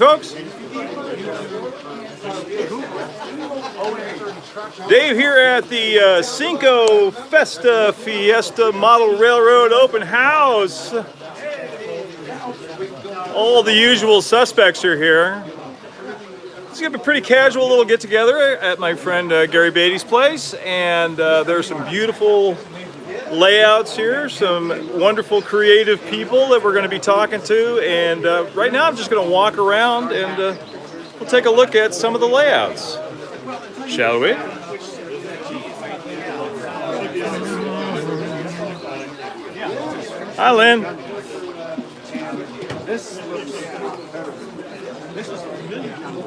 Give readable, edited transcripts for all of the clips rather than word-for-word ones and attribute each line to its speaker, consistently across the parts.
Speaker 1: Folks, Dave here at the Cinco-Festa Fiesta Model Railroad Open House. All the usual suspects are here. It's going to be a pretty casual little get-together at my friend Gary Beatty's place, and there's some beautiful layouts here, some wonderful creative people that we're going to be talking to, and right now I'm just going to walk around and we'll take a look at some of the layouts. Shall we? Hi, Lynn. This is really cool.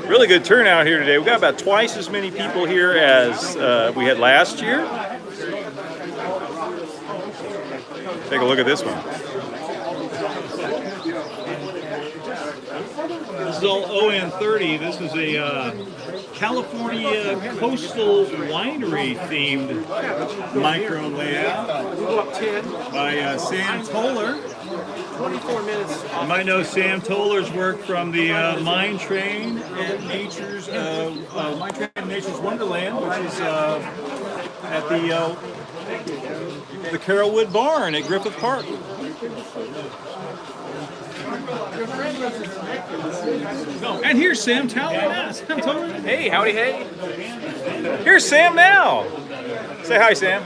Speaker 1: Really good turnout here today. We've got about twice as many people here as we had last year. Take a look at this one. This is all ON30. This is a California coastal winery themed micro layout by Sam Toller.
Speaker 2: 24 minutes.
Speaker 1: You might know Sam Toller's work from the Mine Train at Nature's Mine Train at Nature's Wonderland, which is at the Carrollwood Barn at Griffith Park. And here's Sam Toller. Sam Toller.
Speaker 2: Hey, howdy, hey.
Speaker 1: Here's Sam now. Say hi, Sam.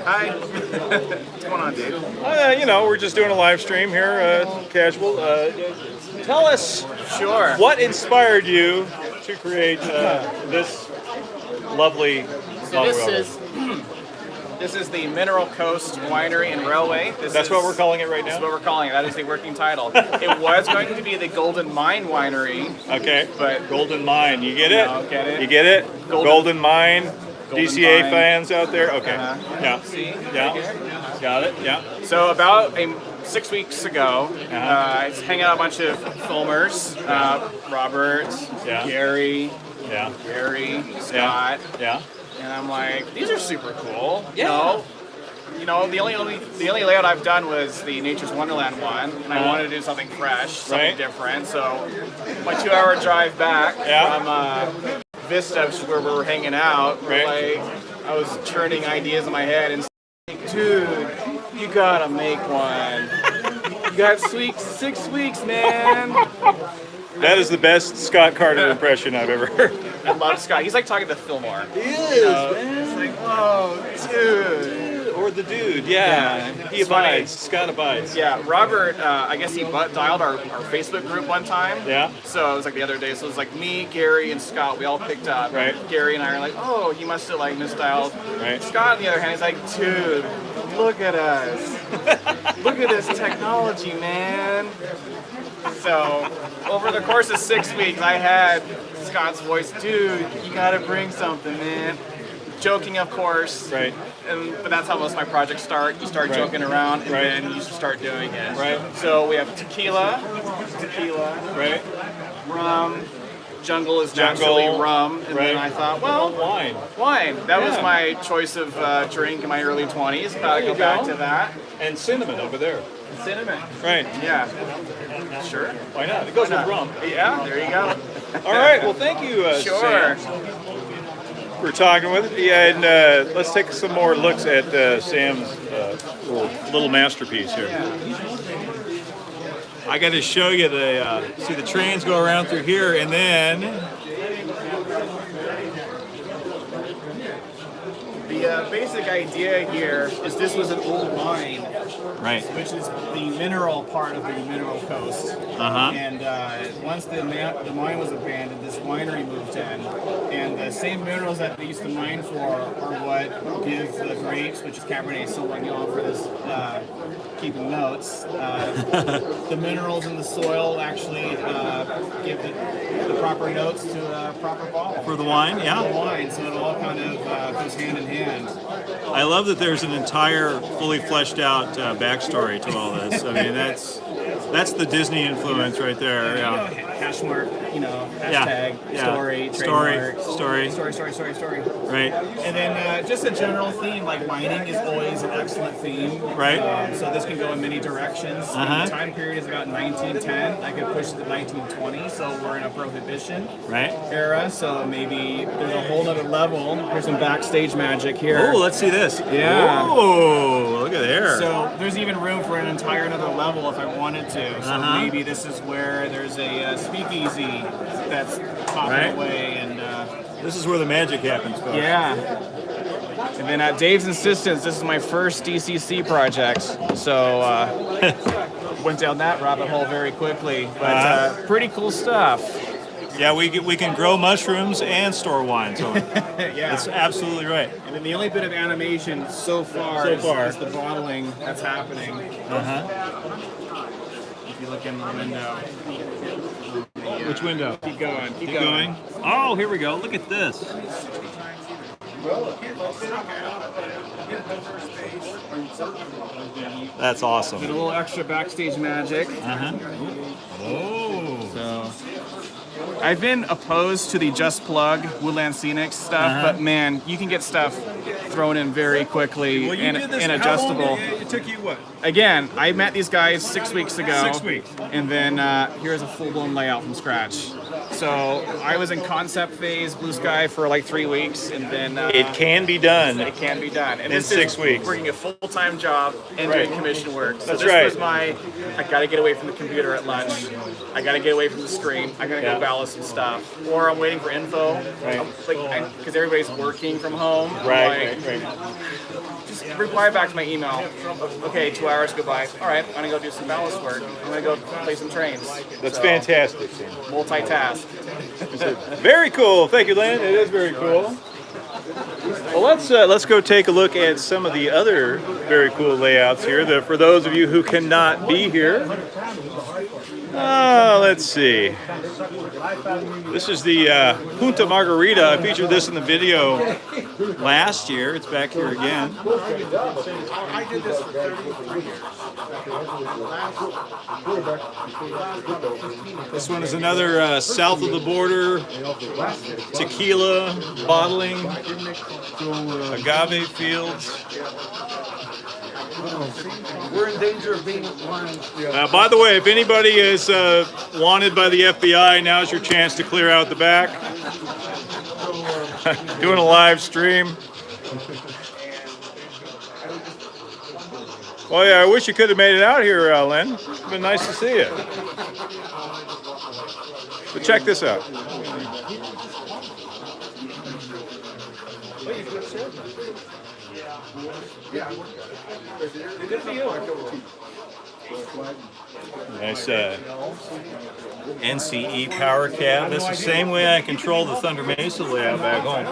Speaker 2: Hi. What's going on, Dave?
Speaker 1: You know, we're just doing a live stream here, casual. Tell us,
Speaker 2: Sure.
Speaker 1: what inspired you to create this lovely
Speaker 2: So this is the Mineral Coast Winery and Railway.
Speaker 1: That's what we're calling it right
Speaker 2: That's
Speaker 1: now?
Speaker 2: what we're calling it. That is the working title. It was going to be the Golden Mine Winery.
Speaker 1: Okay,
Speaker 2: But
Speaker 1: Golden Mine, you get it?
Speaker 2: No, get it?
Speaker 1: You get it? Golden Mine,
Speaker 2: Golden
Speaker 1: DCA
Speaker 2: Mine.
Speaker 1: fans out there? Okay, yeah,
Speaker 2: See?
Speaker 1: yeah, got it, yeah.
Speaker 2: So about 6 weeks ago, I was hanging out a bunch of filmers. Robert,
Speaker 1: Yeah.
Speaker 2: Gary,
Speaker 1: Yeah,
Speaker 2: Scott.
Speaker 1: yeah.
Speaker 2: And I'm like, these are super cool.
Speaker 1: Yeah.
Speaker 2: You know, the only layout I've done was the Nature's Wonderland one, and I wanted to do something fresh, something
Speaker 1: Right.
Speaker 2: different. So my 2-hour drive back from Vista, where we were hanging out,
Speaker 1: Right.
Speaker 2: I was churning ideas in my head and saying, dude, you gotta make one. You got 6 weeks, man.
Speaker 1: That is the best Scott Carter impression I've ever heard.
Speaker 2: I love Scott. He's like talking to Fillmore.
Speaker 1: He is,
Speaker 2: man. It's like, whoa, dude.
Speaker 1: Or the dude, yeah. He
Speaker 2: It's funny.
Speaker 1: abides. Scott abides.
Speaker 2: Yeah, Robert, I guess he dialed our Facebook group one time.
Speaker 1: Yeah.
Speaker 2: So it was like the other day. So it was like me, Gary, and Scott. We all picked up.
Speaker 1: Right.
Speaker 2: Gary and I are like, oh, he must have like misdialed.
Speaker 1: Right.
Speaker 2: Scott, on the other hand, he's like, dude, look at us. Look at this technology, man. So over the course of 6 weeks, I had Scott's voice, dude, you gotta bring something, man. Joking, of course.
Speaker 1: Right.
Speaker 2: But that's how most of my projects start. You start
Speaker 1: Right.
Speaker 2: joking around, and
Speaker 1: Right.
Speaker 2: then you start doing it.
Speaker 1: Right.
Speaker 2: So we have tequila,
Speaker 1: Right.
Speaker 2: rum, jungle is
Speaker 1: Jungle,
Speaker 2: naturally rum, and then
Speaker 1: right.
Speaker 2: I thought, well,
Speaker 1: Wine.
Speaker 2: wine. That was
Speaker 1: Yeah.
Speaker 2: my choice of drink in my early 20s. Thought I'd
Speaker 1: There
Speaker 2: go
Speaker 1: you
Speaker 2: back
Speaker 1: go.
Speaker 2: to that.
Speaker 1: And cinnamon over there.
Speaker 2: Cinnamon.
Speaker 1: Right.
Speaker 2: Yeah. Sure.
Speaker 1: Why not? It goes with rum.
Speaker 2: Yeah. There you go.
Speaker 1: All right. Well, thank you,
Speaker 2: Sure.
Speaker 1: Sam. We're talking with it. Yeah, and let's take some more looks at Sam's little masterpiece here. I got to show you see the trains go around through here, and then
Speaker 2: The basic idea here is this was an old mine,
Speaker 1: right.
Speaker 2: which is the mineral part of the Mineral Coast. And once the mine was abandoned, this winery moved in. And the same minerals that they used to mine for are what give the grapes, which is Cabernet Sauvignon, for this keeping notes. The minerals in the soil actually give the proper notes to a proper bottle.
Speaker 3: For the wine,
Speaker 2: For
Speaker 3: yeah.
Speaker 2: the wine, so it all kind of goes hand in hand.
Speaker 3: I love that there's an entire, fully fleshed out backstory to all this. I mean, that's the Disney influence right there. Yeah.
Speaker 2: Hash mark, hashtag,
Speaker 3: Yeah.
Speaker 2: story, trademark, story.
Speaker 3: Right.
Speaker 2: And then just a general theme, like mining is always an excellent theme.
Speaker 3: Right.
Speaker 2: So this can go in many directions.
Speaker 3: Uh-huh.
Speaker 2: The time period is about 1910. I could push it to 1920, so we're in a prohibition
Speaker 3: Right.
Speaker 2: era. So maybe there's a whole other level. Here's some backstage magic here.
Speaker 3: Oh, let's see this.
Speaker 2: Yeah.
Speaker 3: Oh, look at there.
Speaker 2: So there's even room for an entire another level if I wanted to. So maybe this is where there's a speakeasy that's popping
Speaker 3: Right.
Speaker 2: away, and
Speaker 3: This is where the magic happens, folks.
Speaker 2: yeah. And then at Dave's insistence, this is my first DCC project, so went down that rabbit hole very quickly. But pretty cool stuff.
Speaker 3: Yeah, we can grow mushrooms and store wine. So
Speaker 2: Yeah.
Speaker 3: that's absolutely right.
Speaker 2: And then the only bit of animation so far is the bottling that's happening. If you look in the window.
Speaker 3: Which window?
Speaker 2: Keep going.
Speaker 3: Keep going. Oh, here we go. Look at this. That's
Speaker 2: Did a
Speaker 3: awesome.
Speaker 2: little extra backstage magic.
Speaker 3: Oh.
Speaker 2: So I've been opposed to the Just Plug Woodland Scenic stuff, but man, you can get stuff thrown in very quickly
Speaker 3: Well, you
Speaker 2: and
Speaker 3: did this.
Speaker 2: adjustable.
Speaker 3: How long it took you what?
Speaker 2: Again, I met these guys 6 weeks ago.
Speaker 3: 6 weeks.
Speaker 2: And then here's a full-blown layout from scratch. So I was in concept phase, blue sky, for like 3 weeks, and then
Speaker 1: It can be done.
Speaker 2: it can be done. And
Speaker 1: In
Speaker 2: this
Speaker 1: 6
Speaker 2: is
Speaker 1: weeks.
Speaker 2: working a full-time job and
Speaker 1: Right.
Speaker 2: doing commission work. So
Speaker 1: That's
Speaker 2: this
Speaker 1: right.
Speaker 2: was I gotta get away from the computer at lunch. I gotta get away from the screen. I gotta
Speaker 1: Yeah.
Speaker 2: go ballast some stuff. Or I'm waiting for info.
Speaker 1: Right.
Speaker 2: Because everybody's working from home. I'm
Speaker 1: Right.
Speaker 2: just reply back to my email. Okay, 2 hours go by. All right, I'm gonna go do some ballast work. I'm gonna go play some trains.
Speaker 1: That's
Speaker 2: So,
Speaker 1: fantastic.
Speaker 2: Multitask.
Speaker 1: Very cool. Thank you, Lynn. It is very cool. Well, let's go take a look at some of the other very cool layouts here. For those of you who cannot be here, let's see. This is the Junta Margarita. I featured this in the video last year. It's back here again. This one is another south of the border tequila bottling, agave fields.
Speaker 4: We're in danger of being blind.
Speaker 1: By the way, if anybody is wanted by the FBI, now's your chance to clear out the back. Doing a live stream. Well, yeah, I wish you could have made it out here, Lynn. It's been nice to see you. But check this out. Nice NCE power cab. That's the same way I control the Thunder Mesa layout back home.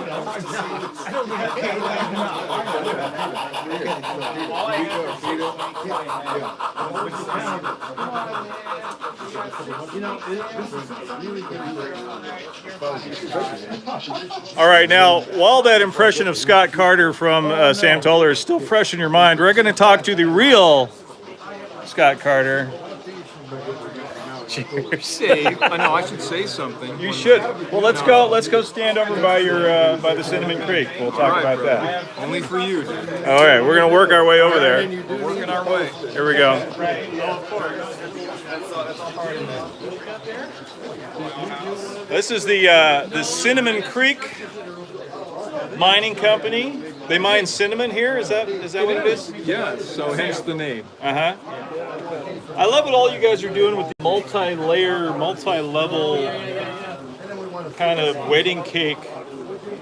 Speaker 1: All right, now, while that impression of Scott Carter from Sam Toller is still fresh in your mind, we're going to talk to the real Scott Carter. Cheers.
Speaker 4: I know I should say something.
Speaker 1: You should. Well, let's go stand over by your by the Cinnamon Creek. We'll talk about that.
Speaker 4: Only for you, dude.
Speaker 1: All right, we're gonna work our way over there.
Speaker 4: We're working our way.
Speaker 1: Here we go. This is the Cinnamon Creek Mining Company. They mine cinnamon here. Is that what it is?
Speaker 4: Yeah, so hence the name.
Speaker 1: Uh-huh. I love what all you guys are doing with the multi-layer, multi-level kind of wedding cake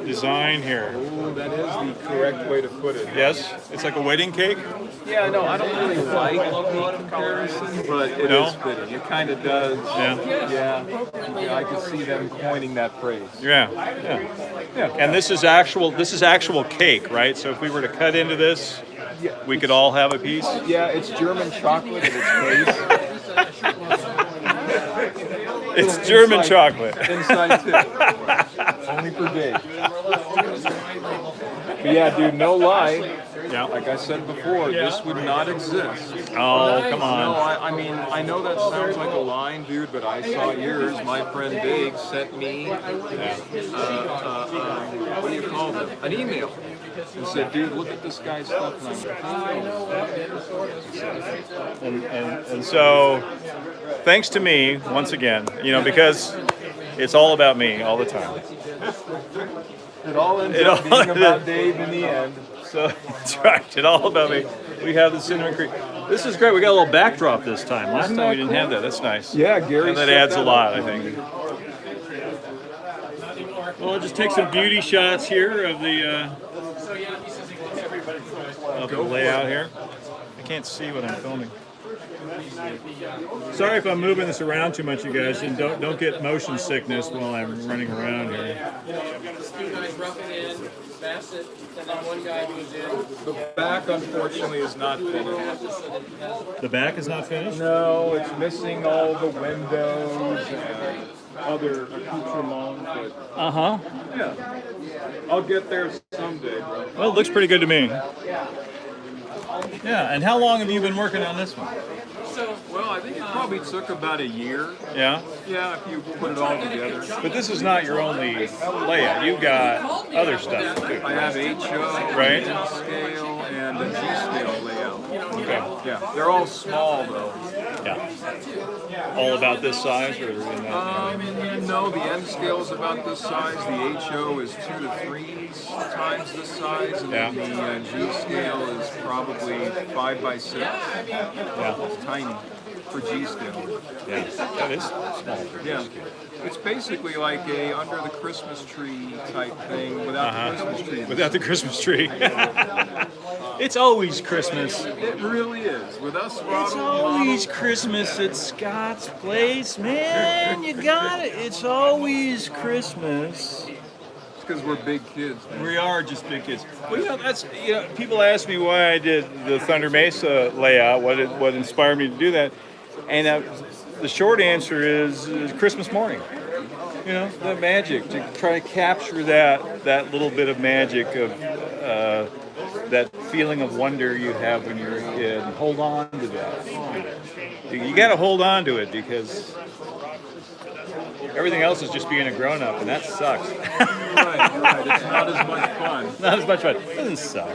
Speaker 1: design here.
Speaker 4: Ooh, that is the correct way to put it.
Speaker 1: Yes? It's like a wedding cake?
Speaker 4: Yeah, no, I don't really like the comparison, but it is fitting. It kind of does. Yeah, I can see them coining that phrase.
Speaker 1: Yeah. And this is actual cake, right? So if we were to cut into this, we could all have a piece?
Speaker 4: Yeah, it's German chocolate at its base.
Speaker 1: It's German chocolate.
Speaker 4: Inside too. Only for Dave. But yeah, dude, no lie.
Speaker 1: Yeah.
Speaker 4: Like I said before, this would not exist.
Speaker 1: Oh, come
Speaker 4: No,
Speaker 1: on.
Speaker 4: I mean, I know that sounds like a line, dude, but I saw yours. My friend Dave sent me, what do you call them? An email. And said, dude, look at this guy's stuff. And I'm like,
Speaker 1: And so, thanks to me, once again, because it's all about me all the time.
Speaker 4: it all ends up being about Dave in the end.
Speaker 1: So, that's right, it's all about me. We have the Cinnamon Creek. This is great. We got a little backdrop this time. Last time we didn't have that. That's nice.
Speaker 4: Yeah, Gary.
Speaker 1: And that adds a lot, I think.
Speaker 3: Well, I'll just take some beauty shots here of the
Speaker 1: layout here. I can't see what I'm filming.
Speaker 3: Sorry if I'm moving this around too much, you guys, and don't get motion sickness while I'm running around here.
Speaker 4: The back, unfortunately, is not finished.
Speaker 3: The back is not finished?
Speaker 4: No, it's missing all the windows and other accoutrements, but
Speaker 1: Uh-huh.
Speaker 4: yeah, I'll get there someday, bro.
Speaker 1: Well, it looks pretty good to me.
Speaker 3: Yeah, and how long have you been working on this one?
Speaker 4: Well, I think it probably took about a year.
Speaker 1: Yeah?
Speaker 4: Yeah, if you put it all together.
Speaker 1: But this is not your only layout. You've got other stuff too.
Speaker 4: I have HO,
Speaker 1: Right.
Speaker 4: scale, and a G-scale layout.
Speaker 1: Okay.
Speaker 4: Yeah, they're all small though.
Speaker 1: Yeah. All about this size, or
Speaker 4: No, the M scale is about this size. The HO is 2 to 3 times this size, and then the G scale is probably 5 by 6.
Speaker 1: Yeah.
Speaker 4: It's tiny for G scale.
Speaker 1: Yeah. That is small.
Speaker 4: Yeah. It's basically like a under the Christmas tree type thing without the Christmas tree.
Speaker 1: Without the Christmas tree. It's always Christmas.
Speaker 4: It really is. With us,
Speaker 1: It's always Christmas at Scott's place, man. You got it. It's always Christmas.
Speaker 4: It's because we're big kids, man.
Speaker 1: We are just big kids. Well, that's people ask me why I did the Thunder Mesa layout. What inspired me to do that? And the short answer is Christmas morning. The magic, to try to capture that little bit of magic of that feeling of wonder you have when you're a kid, and hold on to that. You got to hold on to it, because everything else is just being a grown-up, and that sucks.
Speaker 4: Right. It's not as much fun.
Speaker 1: Not as much fun. It doesn't suck.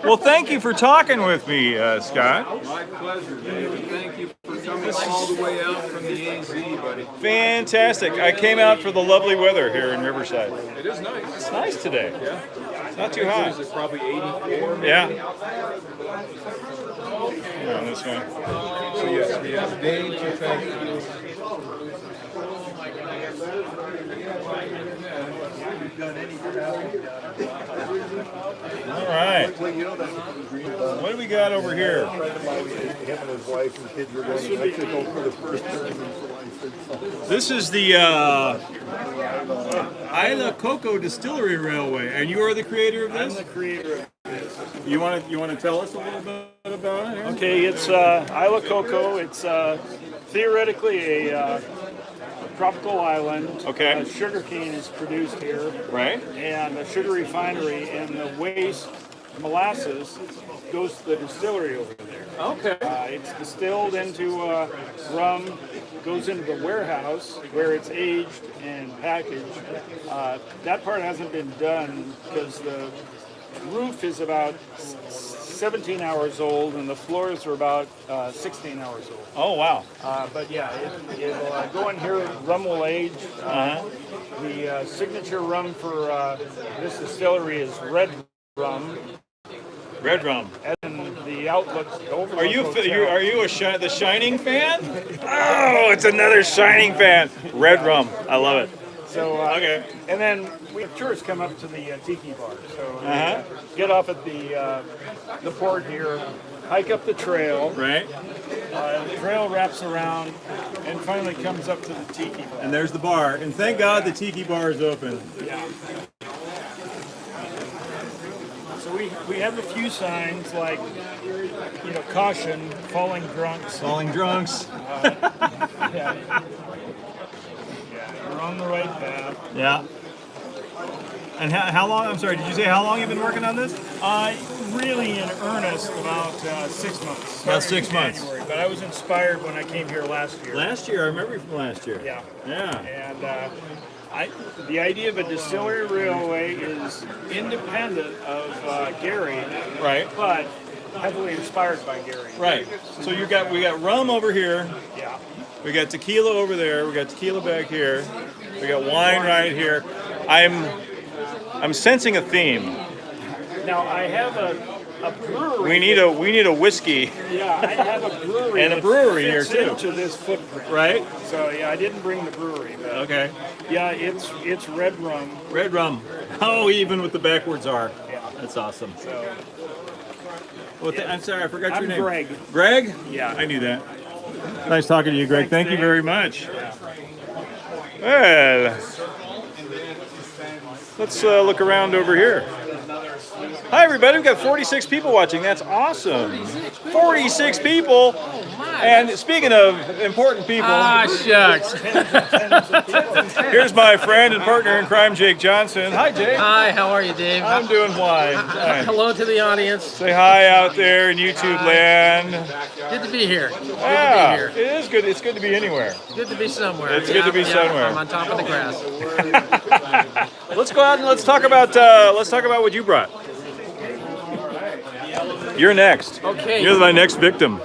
Speaker 1: Well, thank you for talking with me, Scott.
Speaker 4: My pleasure, David. Thank you for coming all the way out from the AZ, buddy.
Speaker 1: Fantastic. I came out for the lovely weather here in Riverside.
Speaker 4: It is nice.
Speaker 1: It's nice today.
Speaker 4: Yeah.
Speaker 1: It's not too
Speaker 4: What
Speaker 1: hot.
Speaker 4: is it, probably 84?
Speaker 1: Yeah. On this one.
Speaker 4: So yes, we have Dave to thank you.
Speaker 1: All right. What do we got over here?
Speaker 5: Him and his wife and kids were going to Mexico for the first time in his life.
Speaker 3: This is the Isla Coco Distillery Railway, and you are the creator of this?
Speaker 5: I'm the creator of
Speaker 3: You want to tell us a little bit about it?
Speaker 5: Okay, it's Isla Coco. It's theoretically a tropical island.
Speaker 1: Okay.
Speaker 5: Sugarcane is produced here,
Speaker 1: Right?
Speaker 5: and a sugar refinery, and the waste molasses goes to the distillery over there.
Speaker 1: Okay.
Speaker 5: It's distilled into rum, goes into the warehouse where it's aged and packaged. That part hasn't been done because the roof is about 17 hours old and the floors are about 16 hours old.
Speaker 1: Oh, wow.
Speaker 5: But yeah, it'll go in here, rum will age. The signature rum for this distillery is red rum.
Speaker 1: Red rum.
Speaker 5: And the outlook overlook
Speaker 1: Are you
Speaker 5: hotel-
Speaker 1: the Shining fan? Oh, it's another Shining fan. Red rum. I love it.
Speaker 5: So
Speaker 1: Okay.
Speaker 5: and then we have tourists come up to the tiki bar. So
Speaker 1: Uh-huh.
Speaker 5: get off at the port here, hike up the trail.
Speaker 1: Right?
Speaker 5: The trail wraps around and finally comes up to the tiki bar.
Speaker 3: And there's the bar, and thank God the tiki bar is open.
Speaker 5: Yeah. So So we have a few signs like, caution, falling drunks.
Speaker 3: Falling drunks.
Speaker 5: Yeah. We're on the right path.
Speaker 3: Yeah. And how long? I'm sorry. Did you say how long you've been working on this?
Speaker 5: Really in earnest about 6 months.
Speaker 3: About
Speaker 5: Started
Speaker 3: 6
Speaker 5: in
Speaker 3: months.
Speaker 5: January, but I was inspired when I came here last year.
Speaker 3: Last year, I remember you from last year.
Speaker 5: Yeah.
Speaker 3: Yeah.
Speaker 5: And the idea of a distillery railway is independent of Gary,
Speaker 3: Right.
Speaker 5: but heavily inspired by Gary.
Speaker 3: Right. So we got rum over here.
Speaker 5: Yeah.
Speaker 3: We got tequila over there. We got tequila back here. We got wine right here. I'm sensing a theme.
Speaker 5: Now I have a brewery.
Speaker 3: We need a whiskey.
Speaker 5: Yeah, I have a brewery.
Speaker 3: And a
Speaker 5: that
Speaker 3: brewery here,
Speaker 5: fits
Speaker 3: too.
Speaker 5: into this footprint.
Speaker 3: Right.
Speaker 5: So yeah, I didn't bring the brewery, but
Speaker 3: Okay.
Speaker 5: yeah, it's red rum.
Speaker 3: Red rum. Oh, even with the backwards R.
Speaker 5: Yeah.
Speaker 3: That's awesome.
Speaker 5: So
Speaker 3: I'm sorry, I forgot your
Speaker 5: I'm
Speaker 3: name.
Speaker 5: Greg.
Speaker 3: Greg?
Speaker 5: Yeah.
Speaker 3: I knew that. Nice talking to you, Greg.
Speaker 5: Thanks,
Speaker 3: Thank you
Speaker 5: Dave.
Speaker 3: very much. Well, let's look around over here. Hi, everybody. We've got 46 people watching. That's awesome. 46 people. And speaking of important people,
Speaker 6: Shucks.
Speaker 3: here's my friend and partner in crime, Jake Johnson. Hi, Jake.
Speaker 6: Hi, how are you, Dave?
Speaker 3: I'm doing fine. Hi.
Speaker 6: Hello to the audience.
Speaker 3: Say hi out there in YouTube land.
Speaker 6: Good to be here. Good
Speaker 3: Yeah,
Speaker 6: to
Speaker 3: it
Speaker 6: be here.
Speaker 3: is good. It's good to be anywhere.
Speaker 6: Good to be somewhere.
Speaker 3: It's good to be somewhere.
Speaker 6: I'm on top of the grass.
Speaker 3: Let's go out and let's talk about what you brought. You're next.
Speaker 6: Okay.
Speaker 3: You're my next victim.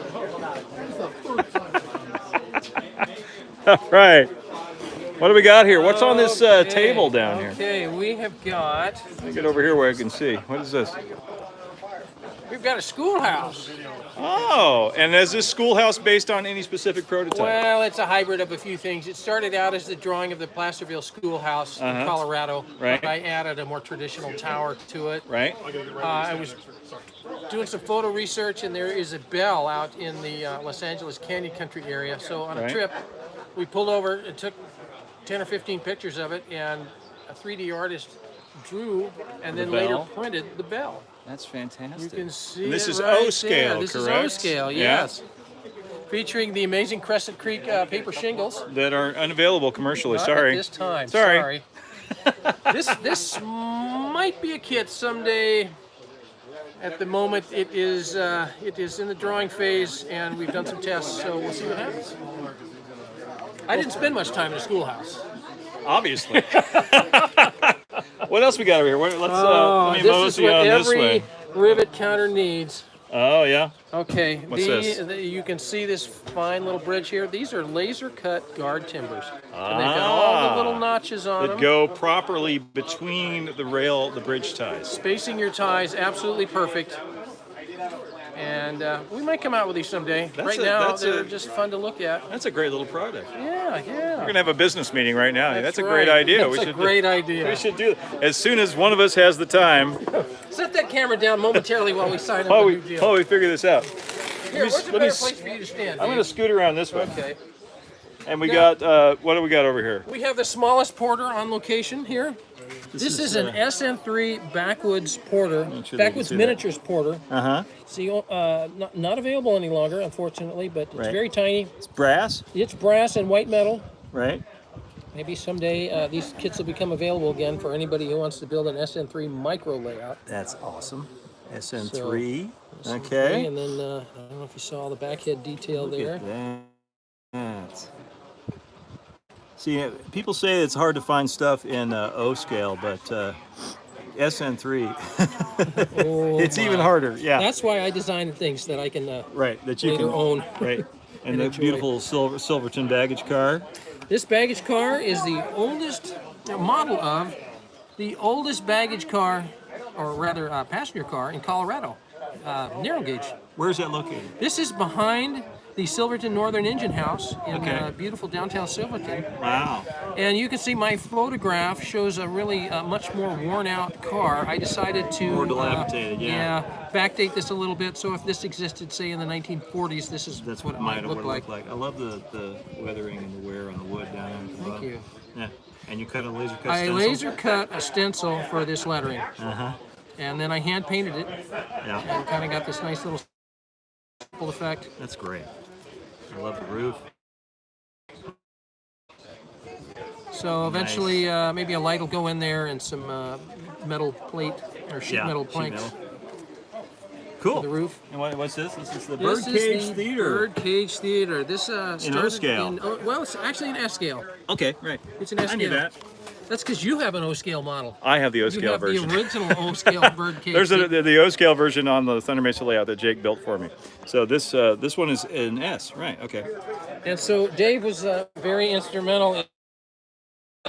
Speaker 3: All right. What do we got here? What's on this table down here?
Speaker 6: Okay, we have got
Speaker 3: Let me get over here where I can see. What is this?
Speaker 6: we've got a schoolhouse.
Speaker 3: Oh, and is this schoolhouse based on any specific prototype?
Speaker 6: Well, it's a hybrid of a few things. It started out as the drawing of the Placerville Schoolhouse in Colorado.
Speaker 3: Right.
Speaker 6: I added a more traditional tower to it.
Speaker 3: Right?
Speaker 6: I was doing some photo research, and there is a bell out in the Los Angeles Canyon Country area. So on a
Speaker 3: Right.
Speaker 6: trip, we pulled over and took 10 or 15 pictures of it, and a 3D artist drew and then later
Speaker 3: bell?
Speaker 6: printed the bell.
Speaker 3: That's fantastic.
Speaker 6: You can see
Speaker 3: And this
Speaker 6: it
Speaker 3: is
Speaker 6: right
Speaker 3: O scale,
Speaker 6: there. This
Speaker 3: correct?
Speaker 6: is O scale,
Speaker 3: Yeah.
Speaker 6: yes. Featuring the amazing Crescent Creek paper shingles.
Speaker 3: That are unavailable commercially.
Speaker 6: Not
Speaker 3: Sorry.
Speaker 6: At this time.
Speaker 3: Sorry.
Speaker 6: This might be a kit someday. At the moment, it is in the drawing phase, and we've done some tests, so we'll see what happens. I didn't spend much time in a schoolhouse.
Speaker 3: Obviously. What else we got over here? Let's let me
Speaker 6: This
Speaker 3: mosey
Speaker 6: is what
Speaker 3: on this
Speaker 6: every
Speaker 3: way.
Speaker 6: rivet counter needs.
Speaker 3: Oh yeah.
Speaker 6: Okay,
Speaker 3: What's this?
Speaker 6: You can see this fine little bridge here. These are laser cut guard timbers. And they've got all the little notches on
Speaker 3: That
Speaker 6: them.
Speaker 3: go properly between the bridge ties.
Speaker 6: Spacing your ties absolutely perfect. And we might come out with these someday. Right now, they're just fun to look at.
Speaker 3: That's a great little product.
Speaker 6: Yeah.
Speaker 3: We're gonna have a business meeting right now. That's a
Speaker 6: right.
Speaker 3: great idea.
Speaker 6: That's a great idea.
Speaker 3: We should do it as soon as one of us has the time.
Speaker 6: Set that camera down momentarily while we sign up a new deal.
Speaker 3: While we figure this out.
Speaker 6: Here, where's a
Speaker 3: let
Speaker 6: better
Speaker 3: me
Speaker 6: place for you to stand?
Speaker 3: I'm
Speaker 6: Dave?
Speaker 3: gonna scoot around this way.
Speaker 6: Okay.
Speaker 3: And we got what do we got over here?
Speaker 6: We have the smallest porter on location here. This is an SN3 backwoods porter,
Speaker 3: sure they can
Speaker 6: backwoods
Speaker 3: see that.
Speaker 6: miniatures porter.
Speaker 3: Uh-huh.
Speaker 6: See, not available any longer, unfortunately, but it's
Speaker 3: Right.
Speaker 6: very tiny.
Speaker 3: It's brass,
Speaker 6: It's brass and white metal.
Speaker 3: right?
Speaker 6: Maybe someday these kits will become available again for anybody who wants to build an SN3 micro layout.
Speaker 3: That's awesome. SN3.
Speaker 6: SN3,
Speaker 3: Okay.
Speaker 6: And then I don't know if you saw the backhead detail there.
Speaker 3: That. See, people say it's hard to find stuff in O scale, but SN3,
Speaker 6: Oh,
Speaker 3: it's even
Speaker 6: my.
Speaker 3: harder. Yeah.
Speaker 6: That's why I designed things that I can
Speaker 3: Right. That you
Speaker 6: later
Speaker 3: can
Speaker 6: own.
Speaker 3: Right. And
Speaker 6: and
Speaker 3: the
Speaker 6: enjoy.
Speaker 3: beautiful Silverton baggage car.
Speaker 6: This baggage car is the oldest model of the oldest baggage car, or rather passenger car in Colorado, narrow gauge.
Speaker 3: Where's that located?
Speaker 6: This is behind the Silverton Northern Engine House in
Speaker 3: Okay.
Speaker 6: beautiful downtown Silverton.
Speaker 3: Wow.
Speaker 6: And you can see my photograph shows a really much more worn out car. I decided to
Speaker 3: More dilapidated, yeah.
Speaker 6: backdate this a little bit. So if this existed, say in the 1940s, this is
Speaker 3: That's
Speaker 6: what
Speaker 3: what
Speaker 6: it
Speaker 3: it
Speaker 6: might
Speaker 3: might
Speaker 6: look
Speaker 3: have
Speaker 6: like.
Speaker 3: looked like. I love the weathering and the wear on the wood down there at the bottom.
Speaker 6: you.
Speaker 3: Yeah. And you cut a laser cut
Speaker 6: I
Speaker 3: stencil?
Speaker 6: laser cut a stencil for this lettering.
Speaker 3: Uh-huh.
Speaker 6: and then I hand painted it
Speaker 3: Yeah,
Speaker 6: and kind of got this nice little full effect.
Speaker 3: that's great. I love the roof.
Speaker 6: So eventually, maybe a light will go in there and some metal plate or sheet metal
Speaker 3: sheet
Speaker 6: planks
Speaker 3: metal. Cool.
Speaker 6: for the roof.
Speaker 3: And what's this? This is the
Speaker 6: This
Speaker 3: Birdcage
Speaker 6: is the
Speaker 3: Theater.
Speaker 6: Birdcage Theater. This started
Speaker 3: O scale.
Speaker 6: well, it's actually an S scale.
Speaker 3: Okay, right.
Speaker 6: It's an S
Speaker 3: I
Speaker 6: scale.
Speaker 3: knew that.
Speaker 6: That's because you have an O scale model.
Speaker 3: I have the O
Speaker 6: You
Speaker 3: scale
Speaker 6: have
Speaker 3: version.
Speaker 6: the original O scale Birdcage.
Speaker 3: There's the O scale version on the Thunder Mesa layout that Jake built for me. So this one is an S, right? Okay.
Speaker 6: And so Dave was very instrumental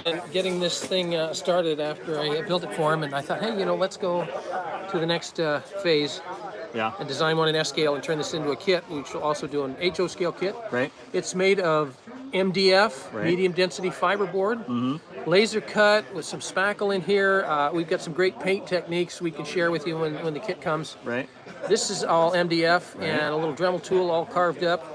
Speaker 6: in getting this thing started after I built it for him. And I thought, hey, let's go to the next phase
Speaker 3: Yeah.
Speaker 6: and design one in S scale and turn this into a kit, which will also do an HO scale kit.
Speaker 3: Right.
Speaker 6: It's made of MDF,
Speaker 3: Right.
Speaker 6: medium density fiberboard, laser cut with some spackle in here. We've got some great paint techniques we can share with you when the kit comes.
Speaker 3: Right.
Speaker 6: This is all MDF and a little Dremel tool all carved up.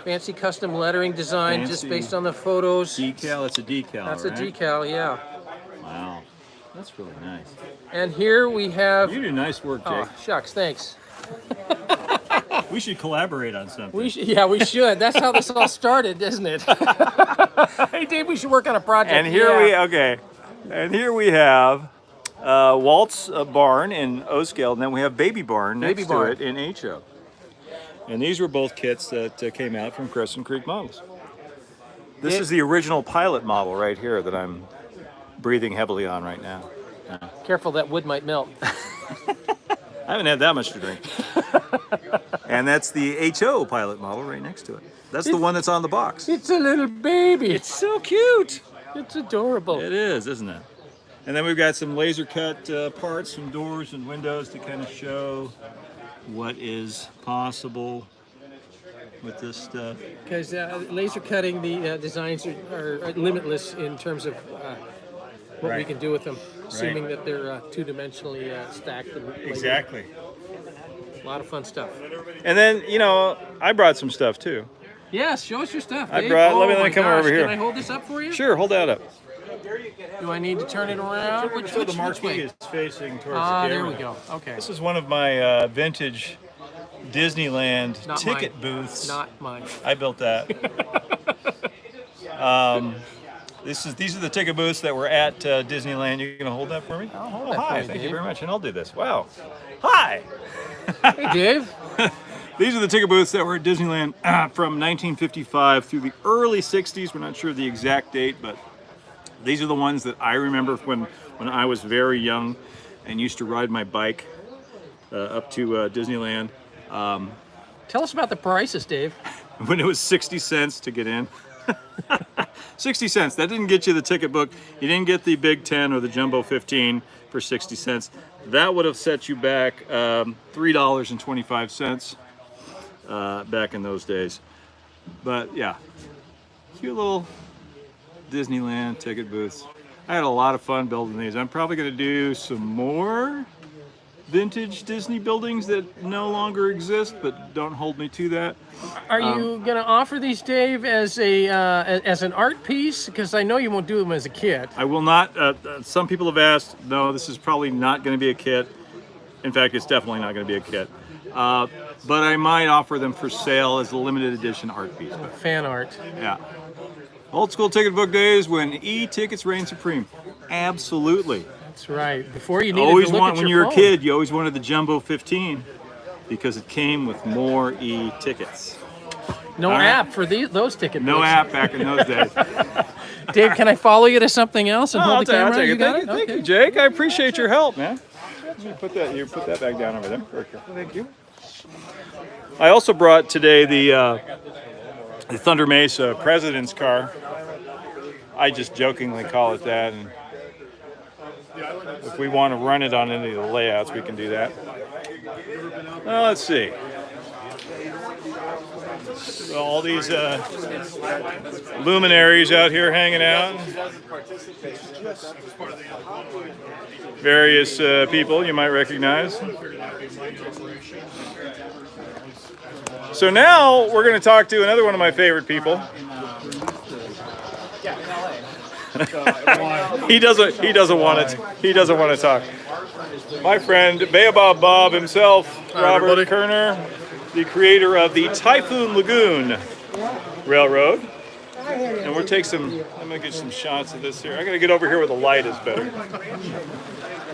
Speaker 6: Fancy custom lettering design just
Speaker 3: Fancy.
Speaker 6: based on the photos.
Speaker 3: Decal. That's a decal.
Speaker 6: That's
Speaker 3: right?
Speaker 6: a decal, yeah.
Speaker 3: Wow. That's really nice.
Speaker 6: And here we have.
Speaker 3: You do nice work, Jake.
Speaker 6: Oh, shucks, thanks.
Speaker 3: We should collaborate on something.
Speaker 6: We should. That's how this all started, isn't it? Hey, Dave, we should work on a project.
Speaker 3: And here we have Walt's barn in O scale, and then we have Baby Barn next
Speaker 6: Baby Barn.
Speaker 3: to it in HO. And these were both kits that came out from Crescent Creek Models. This is the original pilot model right here that I'm breathing heavily on right now.
Speaker 6: Careful, that wood might melt.
Speaker 3: I haven't had that much to drink. And that's the HO pilot model right next to it. That's the one that's on the box.
Speaker 6: It's a little baby.
Speaker 3: It's so cute.
Speaker 6: It's adorable.
Speaker 3: It is, isn't it? And then we've got some laser cut parts, some doors and windows to kind of show what is possible with this stuff.
Speaker 6: Because laser cutting, the designs are limitless in terms of what we
Speaker 3: Right.
Speaker 6: can do with them, assuming that they're two-dimensionally stacked. And layered.
Speaker 3: Exactly.
Speaker 6: A lot of fun stuff.
Speaker 3: And then, I brought some stuff too.
Speaker 6: Yes, show us your stuff,
Speaker 3: I
Speaker 6: Dave.
Speaker 3: brought- let me
Speaker 6: my
Speaker 3: come
Speaker 6: gosh,
Speaker 3: over here.
Speaker 6: Can I hold this up for you?
Speaker 3: Sure, hold that up.
Speaker 6: Do I need to turn it around? Which way?
Speaker 3: is facing towards
Speaker 6: There we go. Okay.
Speaker 3: This is one of my vintage Disneyland
Speaker 6: Not
Speaker 3: ticket
Speaker 6: mine.
Speaker 3: booths.
Speaker 6: Not mine.
Speaker 3: I built that. These are the ticket booths that were at Disneyland. You gonna hold that for me?
Speaker 6: I'll hold
Speaker 3: Oh,
Speaker 6: that for
Speaker 3: hi!
Speaker 6: you,
Speaker 3: Thank you
Speaker 6: Dave.
Speaker 3: very much, and I'll do this. Wow! Hi!
Speaker 6: Hey, Dave.
Speaker 3: These are the ticket booths that were at Disneyland from 1955 through the early 60s. We're not sure of the exact date, but these are the ones that I remember when I was very young and used to ride my bike up to Disneyland.
Speaker 6: Tell us about the prices, Dave.
Speaker 3: When it was 60 cents to get in. 60 cents. That didn't get you the ticket book. You didn't get the Big 10 or the Jumbo 15 for 60 cents. That would have set you back $3.25 back in those days. But yeah, cute little Disneyland ticket booths. I had a lot of fun building these. I'm probably going to do some more vintage Disney buildings that no longer exist, but don't hold me to that.
Speaker 6: Are you going to offer these, Dave, as an art piece? Because I know you won't do them as a kit.
Speaker 3: I will not. Some people have asked. No, this is probably not going to be a kit. In fact, it's definitely not going to be a kit. But I might offer them for sale as a limited edition art piece. But,
Speaker 6: Fan art.
Speaker 3: yeah. Old school ticket book days when e-tickets reign supreme. Absolutely.
Speaker 6: That's right. Before you needed
Speaker 3: Always
Speaker 6: to look
Speaker 3: want
Speaker 6: at
Speaker 3: when
Speaker 6: your
Speaker 3: you were a
Speaker 6: phone.
Speaker 3: kid, you always wanted the Jumbo 15 because it came with more e-tickets.
Speaker 6: No
Speaker 3: All right.
Speaker 6: app for those ticket
Speaker 3: No
Speaker 6: books.
Speaker 3: app back in those days.
Speaker 6: Dave, can I follow you to something else and hold the camera?
Speaker 3: I'll take it.
Speaker 6: You got
Speaker 3: Thank you,
Speaker 6: it?
Speaker 3: thank you,
Speaker 6: Okay.
Speaker 3: Jake. I appreciate your help, man. Let me put that back down over there. Very careful. Thank you. I also brought today the Thunder Mesa President's car. I just jokingly call it that, and if we want to run it on any of the layouts, we can do that. Well, let's see. So all these luminaries out here hanging out. Various people you might recognize. So now we're going to talk to another one of my favorite people. He doesn't want to talk.
Speaker 1: my friend Baobab Bob himself, Robert
Speaker 7: everybody.
Speaker 1: Kerner, the creator of the Typhoon Lagoon Railroad. And we'll take some, I'm gonna get some shots of this here. I'm gonna get over here where the light is better.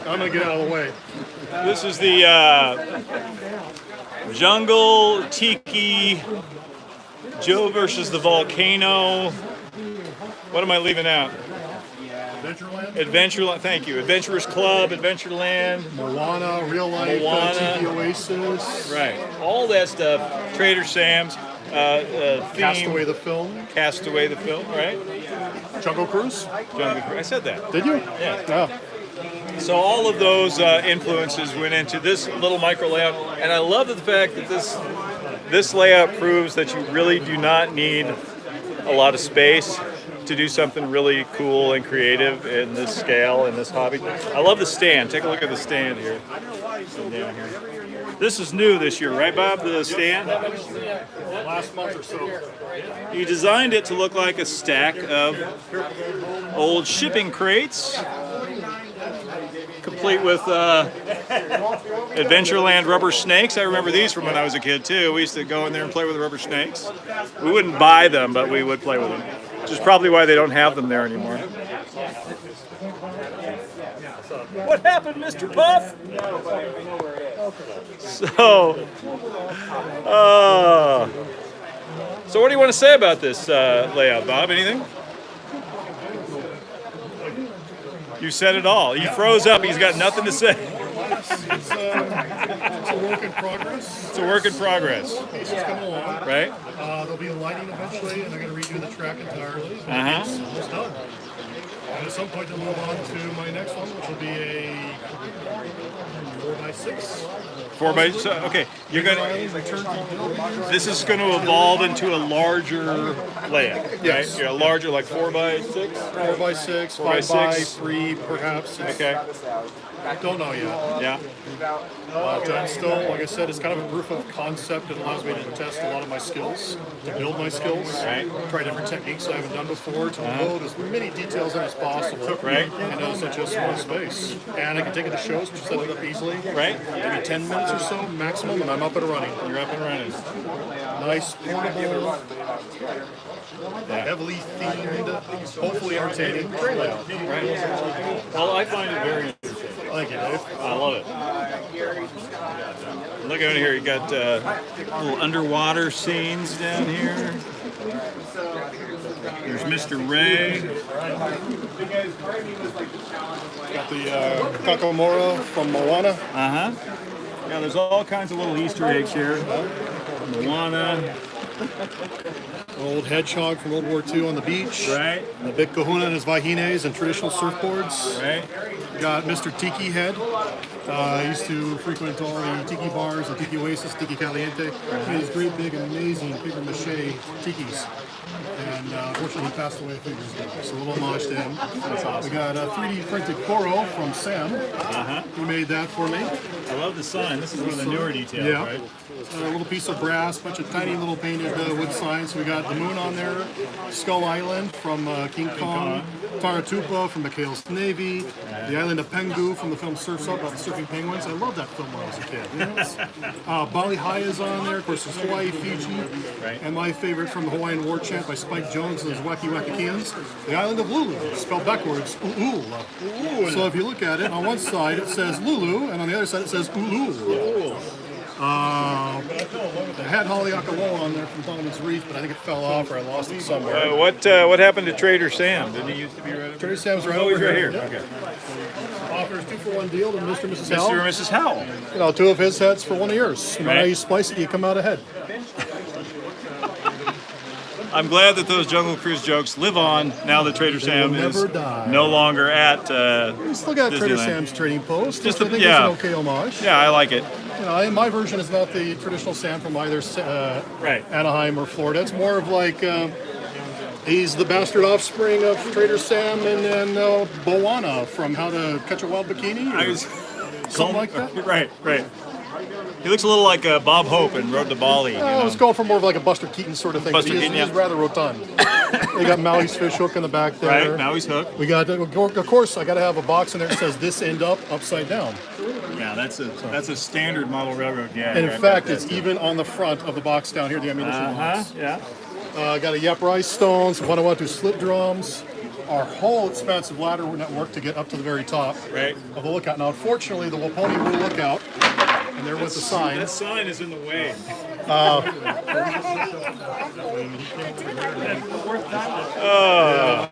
Speaker 7: I'm gonna get out of the way.
Speaker 1: This is the Jungle Tiki Joe versus the Volcano. What am I leaving out?
Speaker 7: Adventureland,
Speaker 1: Adventureland, thank you. Adventurers Club, Adventureland,
Speaker 7: Moana, Real Life,
Speaker 1: Moana.
Speaker 7: Tiki Oasis,
Speaker 1: right. All that stuff. Trader Sam's, theme.
Speaker 7: Castaway the film,
Speaker 1: Castaway the film, right?
Speaker 7: Jungle Cruise.
Speaker 1: Jungle Cruise. I said that.
Speaker 7: Did you?
Speaker 1: Yeah.
Speaker 7: Oh,
Speaker 1: So all of those influences went into this little micro layout, and I love the fact that this layout proves that you really do not need a lot of space to do something really cool and creative in this scale, in this hobby. I love the stand. Take a look at the stand here. Down here. This is new this year, right, Bob? The stand?
Speaker 7: last month or so.
Speaker 1: You designed it to look like a stack of old shipping crates, complete with Adventureland rubber snakes. I remember these from when I was a kid too. We used to go in there and play with the rubber snakes. We wouldn't buy them, but we would play with them, which is probably why they don't have them there anymore. What happened, Mr. Puff? So what do you want to say about this layout, Bob? Anything? You said it all. He froze up. He's got nothing to say.
Speaker 7: It's a work in progress.
Speaker 1: It's a work in progress,
Speaker 7: Pieces come along.
Speaker 1: right?
Speaker 7: There'll be lighting eventually, and I'm going to redo the track entirely.
Speaker 1: Uh-huh.
Speaker 7: It's almost done. And at some point, I'll move on to my next one, which will be a 4x6.
Speaker 1: 4x. So, okay, you're gonna. This is going to evolve into a larger layout,
Speaker 7: Yes.
Speaker 1: right? Yeah, a larger, like 4x6.
Speaker 7: 4x6,
Speaker 1: 4x6.
Speaker 7: 5x3, perhaps.
Speaker 1: Okay.
Speaker 7: Don't know yet.
Speaker 1: Yeah.
Speaker 7: But I'm still, like I said, it's kind of a proof of concept. It allows me to test a lot of my skills, to build my skills,
Speaker 1: Right.
Speaker 7: try different techniques I haven't done before, to load as many details in as possible,
Speaker 1: Right.
Speaker 7: in such a small space. And I can take it to shows, set it up easily.
Speaker 1: Right.
Speaker 7: Give me 10 minutes or so maximum, and I'm up and running.
Speaker 1: You're up and running.
Speaker 7: Nice, portable, heavily themed, hopefully entertaining trail layout.
Speaker 1: Right. Well, I find it very interesting.
Speaker 7: Thank you, Dave.
Speaker 1: I love it. Look over here. You got little underwater scenes down here. There's Mr. Ray.
Speaker 7: Got the Kakamora from Moana.
Speaker 1: Uh-huh. Yeah, there's all kinds of little Easter eggs here. Moana.
Speaker 7: Old hedgehog from World War II on the beach.
Speaker 1: Right.
Speaker 7: The big kahuna and his vahines and traditional surfboards.
Speaker 1: Right.
Speaker 7: Got Mr. Tiki Head. I used to frequent all the tiki bars, the Tiki Oasis, Tiki Caliente. He had these great, big, amazing paper mache tikis. And unfortunately, he passed away a few years ago. So a little homage to him. That's awesome. We got a 3D printed Koro from Sam.
Speaker 1: Uh-huh.
Speaker 7: He made that for me.
Speaker 1: I love the sign. This is one of the newer details,
Speaker 7: Yeah.
Speaker 1: right?
Speaker 7: A little piece of brass, bunch of tiny little painted wood signs. We got the moon on there, Skull Island from King Kong, Taratupa from McHale's Navy, the island of Pengu from the film Surf's Up about the surfing penguins. I loved that film when I was a kid. You know? Bali Hai is on there. Of course, there's Hawaii, Fiji,
Speaker 1: Right.
Speaker 7: and my favorite from the Hawaiian War Chant by Spike Jones and his Wacky Wackikians, the island of Lulu, spelled backwards, Ulula. So if you look at it, on one side it says Lulu, and on the other side it says Ulu. I had Haleakaloha on there from Donovan's Reef, but I think it fell off or I lost it somewhere.
Speaker 1: What happened to Trader Sam? Didn't he used to be right up
Speaker 7: Trader Sam's right
Speaker 1: Oh,
Speaker 7: over
Speaker 1: he's right here.
Speaker 7: Yeah.
Speaker 1: Okay.
Speaker 7: Offers 2-for-1 deal to Mr. and Mrs.
Speaker 1: Mr.
Speaker 7: Howell.
Speaker 1: and Mrs. Howell.
Speaker 7: You know, 2 of his heads for 1 of yours. No matter how
Speaker 1: Right.
Speaker 7: you splice it, you come out ahead.
Speaker 1: I'm glad that those Jungle Cruise jokes live on now that Trader Sam
Speaker 7: will
Speaker 1: is
Speaker 7: never die.
Speaker 1: no longer at
Speaker 7: We still got Trader
Speaker 1: Disneyland.
Speaker 7: Sam's trading post,
Speaker 1: Just
Speaker 7: which I
Speaker 1: the-
Speaker 7: think
Speaker 1: yeah.
Speaker 7: is an okay homage.
Speaker 1: Yeah, I like it.
Speaker 7: You know, my version is not the traditional Sam from either
Speaker 1: Right.
Speaker 7: Anaheim or Florida. It's more of like he's the bastard offspring of Trader Sam and then Moana from How to Catch a Wild Bikini.
Speaker 1: I was
Speaker 7: Something like that.
Speaker 1: Right.
Speaker 3: He looks a little like Bob Hope in Road to Bali.
Speaker 7: I was going for more of like a Buster Keaton sort of thing.
Speaker 3: Buster
Speaker 7: He's
Speaker 3: Keaton, yeah.
Speaker 7: rather rotund. They got Maui's fish hook in the back there.
Speaker 3: Right, Maui's hook.
Speaker 7: We got, of course, I got to have a box in there that says "This end up, upside down."
Speaker 3: Yeah, that's a standard model railroad gag.
Speaker 7: And in
Speaker 3: right
Speaker 7: fact,
Speaker 3: there.
Speaker 7: it's even on the front of the box down here, the ammunition box.
Speaker 3: Yeah.
Speaker 7: Got a Yep Rice Stones, Vanuatu slip drums, our whole expansive ladder network to get up to the very top
Speaker 3: Right.
Speaker 7: of the lookout. Now, unfortunately, the Waponi Woo lookout, and there was the sign.
Speaker 3: That sign is in the way.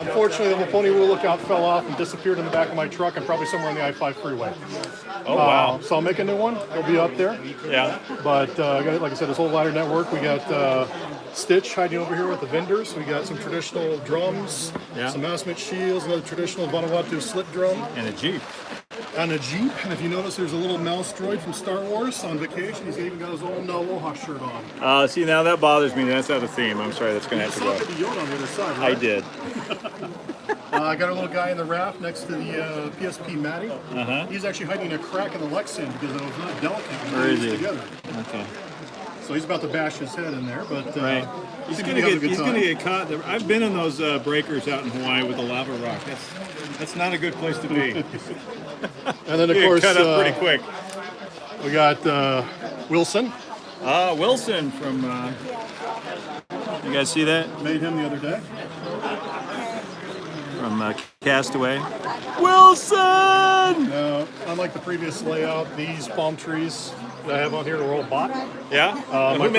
Speaker 7: Unfortunately, the Waponi Woo lookout fell off and disappeared in the back of my truck and probably somewhere on the I-5 freeway.
Speaker 3: Oh, wow.
Speaker 7: So I'll make a new one. It'll be up there.
Speaker 3: Yeah.
Speaker 7: But like I said, this whole ladder network, we got Stitch hiding over here with the vendors. We got some traditional drums,
Speaker 3: Yeah.
Speaker 7: some Massmith shields, another traditional Vanuatu slip drum,
Speaker 3: And a Jeep.
Speaker 7: and a Jeep. And if you notice, there's a little mouse droid from Star Wars on vacation. He's even got his old Aloha shirt on.
Speaker 3: See, now that bothers me. That's out of theme. I'm sorry, that's going to have to
Speaker 7: Saw
Speaker 3: go.
Speaker 7: the Yoda on the other side,
Speaker 3: I
Speaker 7: right?
Speaker 3: did.
Speaker 7: I got a little guy in the raft next to the PSP Matty. He's actually hiding a crack in the Lexan because it was not delicate when
Speaker 3: Where
Speaker 7: we
Speaker 3: is
Speaker 7: used
Speaker 3: he?
Speaker 7: together.
Speaker 3: Okay.
Speaker 7: So he's about to bash his head in there, but
Speaker 3: Right. He's
Speaker 7: seems
Speaker 3: going
Speaker 7: to
Speaker 3: to
Speaker 7: be having a good
Speaker 3: he's
Speaker 7: time.
Speaker 3: going to get caught. I've been in those breakers out in Hawaii with the lava rock. That's not a good place to be.
Speaker 7: And then of
Speaker 3: You
Speaker 7: course
Speaker 3: get cut up pretty quick.
Speaker 7: we got Wilson.
Speaker 3: Wilson from. You guys see that
Speaker 7: Made him the other day.
Speaker 3: from Castaway? Wilson.
Speaker 7: Unlike the previous layout, these palm trees that I have on here are all bought.
Speaker 3: Yeah.
Speaker 7: my
Speaker 3: Who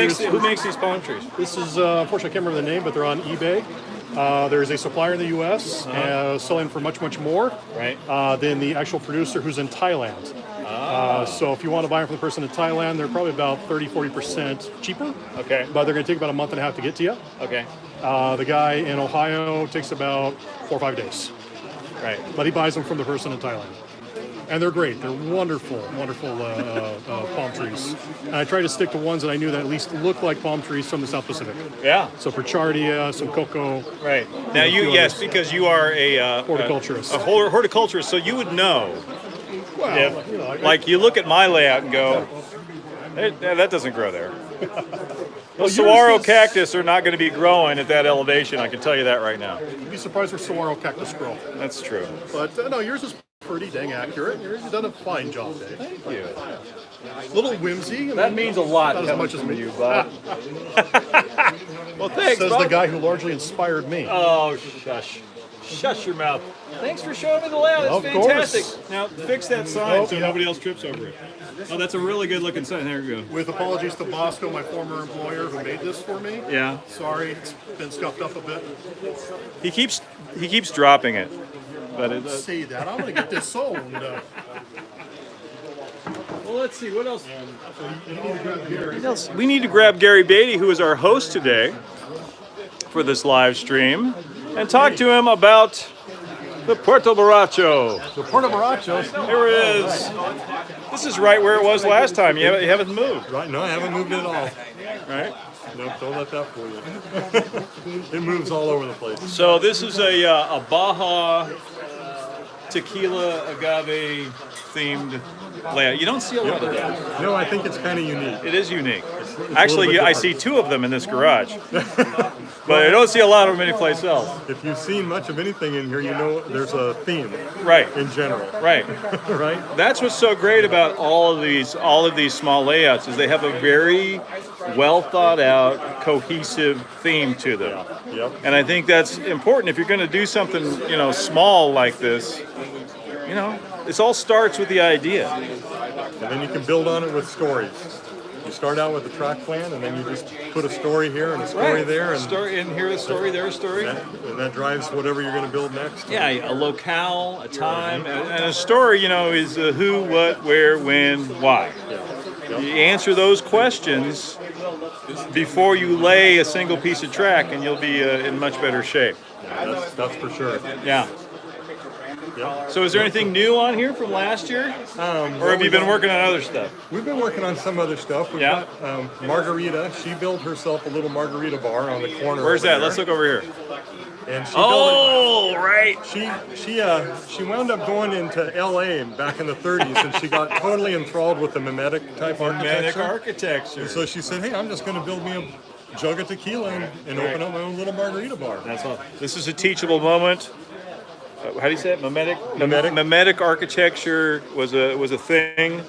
Speaker 3: makes these palm trees?
Speaker 7: This is unfortunately I can't remember the name, but they're on eBay. There's a supplier in the U.S. Selling for much more
Speaker 3: Right.
Speaker 7: than the actual producer who's in Thailand. So if you want to buy them from the person in Thailand, they're probably about 30-40% cheaper.
Speaker 3: Okay.
Speaker 7: But they're going to take about a month and a half to get to you.
Speaker 3: Okay.
Speaker 7: The guy in Ohio takes about 4 or 5 days.
Speaker 3: Right.
Speaker 7: But he buys them from the person in Thailand. And they're great. They're wonderful palm trees. And I try to stick to ones that I knew that at least look like palm trees from the South Pacific.
Speaker 3: Yeah.
Speaker 7: So Pichardia, some cocoa.
Speaker 3: Right. Now
Speaker 7: a few
Speaker 3: yes,
Speaker 7: others.
Speaker 3: because you are a
Speaker 7: Horticulturist.
Speaker 3: horticulturist, so you would know.
Speaker 7: Well,
Speaker 3: If,
Speaker 7: you know,
Speaker 3: like you look at my layout and go, that doesn't grow there. Those
Speaker 7: yours
Speaker 3: saguaro
Speaker 7: is-
Speaker 3: cactus are not going to be growing at that elevation. I can tell you that right now.
Speaker 7: you'd be surprised where saguaro cactus grow.
Speaker 3: That's true.
Speaker 7: But no, yours is pretty dang accurate. You've done a fine job, Dave.
Speaker 3: Thank you.
Speaker 7: Little whimsy. I
Speaker 3: That
Speaker 7: mean,
Speaker 3: means a lot
Speaker 7: not as
Speaker 3: coming
Speaker 7: much as
Speaker 3: from
Speaker 7: me.
Speaker 3: you, Bob. Well, thanks,
Speaker 7: Says
Speaker 3: Bob.
Speaker 7: the guy who largely inspired me.
Speaker 3: Oh, shush. Shush your mouth. Thanks for showing me the layout. That's
Speaker 7: Of
Speaker 3: fantastic.
Speaker 7: course.
Speaker 3: Now, fix that sign so
Speaker 7: yeah.
Speaker 3: nobody else trips over it. Oh, that's a really good looking sign. There you go.
Speaker 7: With apologies to Bosco, my former employer who made this for me.
Speaker 3: Yeah.
Speaker 7: Sorry, it's been scuffed up a bit.
Speaker 3: He keeps dropping it. But it,
Speaker 7: Say that. I'm going to get this owned.
Speaker 3: well, let's see. What else?
Speaker 7: You need to grab here.
Speaker 3: We need to grab Gary Beatty, who is our host today for this live stream, and talk to him about the Puerto Borracho.
Speaker 7: The Puerto Borrachos.
Speaker 3: Here it is. This is right where it was last time. You haven't moved,
Speaker 7: Right, no, I haven't moved it at all.
Speaker 3: right?
Speaker 7: Nope, don't let that fool you. It moves all over the place.
Speaker 3: So this is a Baja tequila agave themed layout. You don't see a lot of that.
Speaker 7: No, I think it's kind of unique.
Speaker 3: It is unique.
Speaker 7: little
Speaker 3: Actually,
Speaker 7: bit
Speaker 3: I
Speaker 7: different.
Speaker 3: see 2 of them in this garage, but I don't see a lot of them anyplace else.
Speaker 7: If you've seen much of anything in here, you know there's a theme
Speaker 3: Right.
Speaker 7: in general,
Speaker 3: Right.
Speaker 7: right?
Speaker 3: That's what's so great about all of these small layouts is they have a very well thought out, cohesive theme to them.
Speaker 7: Yep.
Speaker 3: And I think that's important if you're going to do something, small like this. It all starts with the idea.
Speaker 7: And then you can build on it with stories. You start out with a track plan, and then you just put a story here and a story there, and
Speaker 3: Story in here, a story there, a story.
Speaker 7: that drives whatever you're going to build next.
Speaker 3: Yeah, a locale, a time, and a story. Is who, what, where, when, why. You answer those questions before you lay a single piece of track, and you'll be in much better shape.
Speaker 7: That's for sure.
Speaker 3: Yeah.
Speaker 7: Yep.
Speaker 3: So is there anything new on here from last year? Or have you been working on other stuff?
Speaker 7: We've been working on some other stuff. We've
Speaker 3: Yeah.
Speaker 7: got Margarita. She built herself a little margarita bar on the corner.
Speaker 3: Where's
Speaker 7: over
Speaker 3: that?
Speaker 7: there.
Speaker 3: Let's look over here. and she
Speaker 1: Oh, right.
Speaker 3: she wound up going into L.A. back in the 30s, and she got totally enthralled with the mimetic type
Speaker 1: Romantic
Speaker 3: architecture.
Speaker 1: architecture.
Speaker 3: So she said, "Hey, I'm just going to build me a jug of tequila and open up my own little margarita bar."
Speaker 1: That's all. This is a teachable moment. How do you say it? Mimetic.
Speaker 3: Mimetic.
Speaker 1: Mimetic architecture was a thing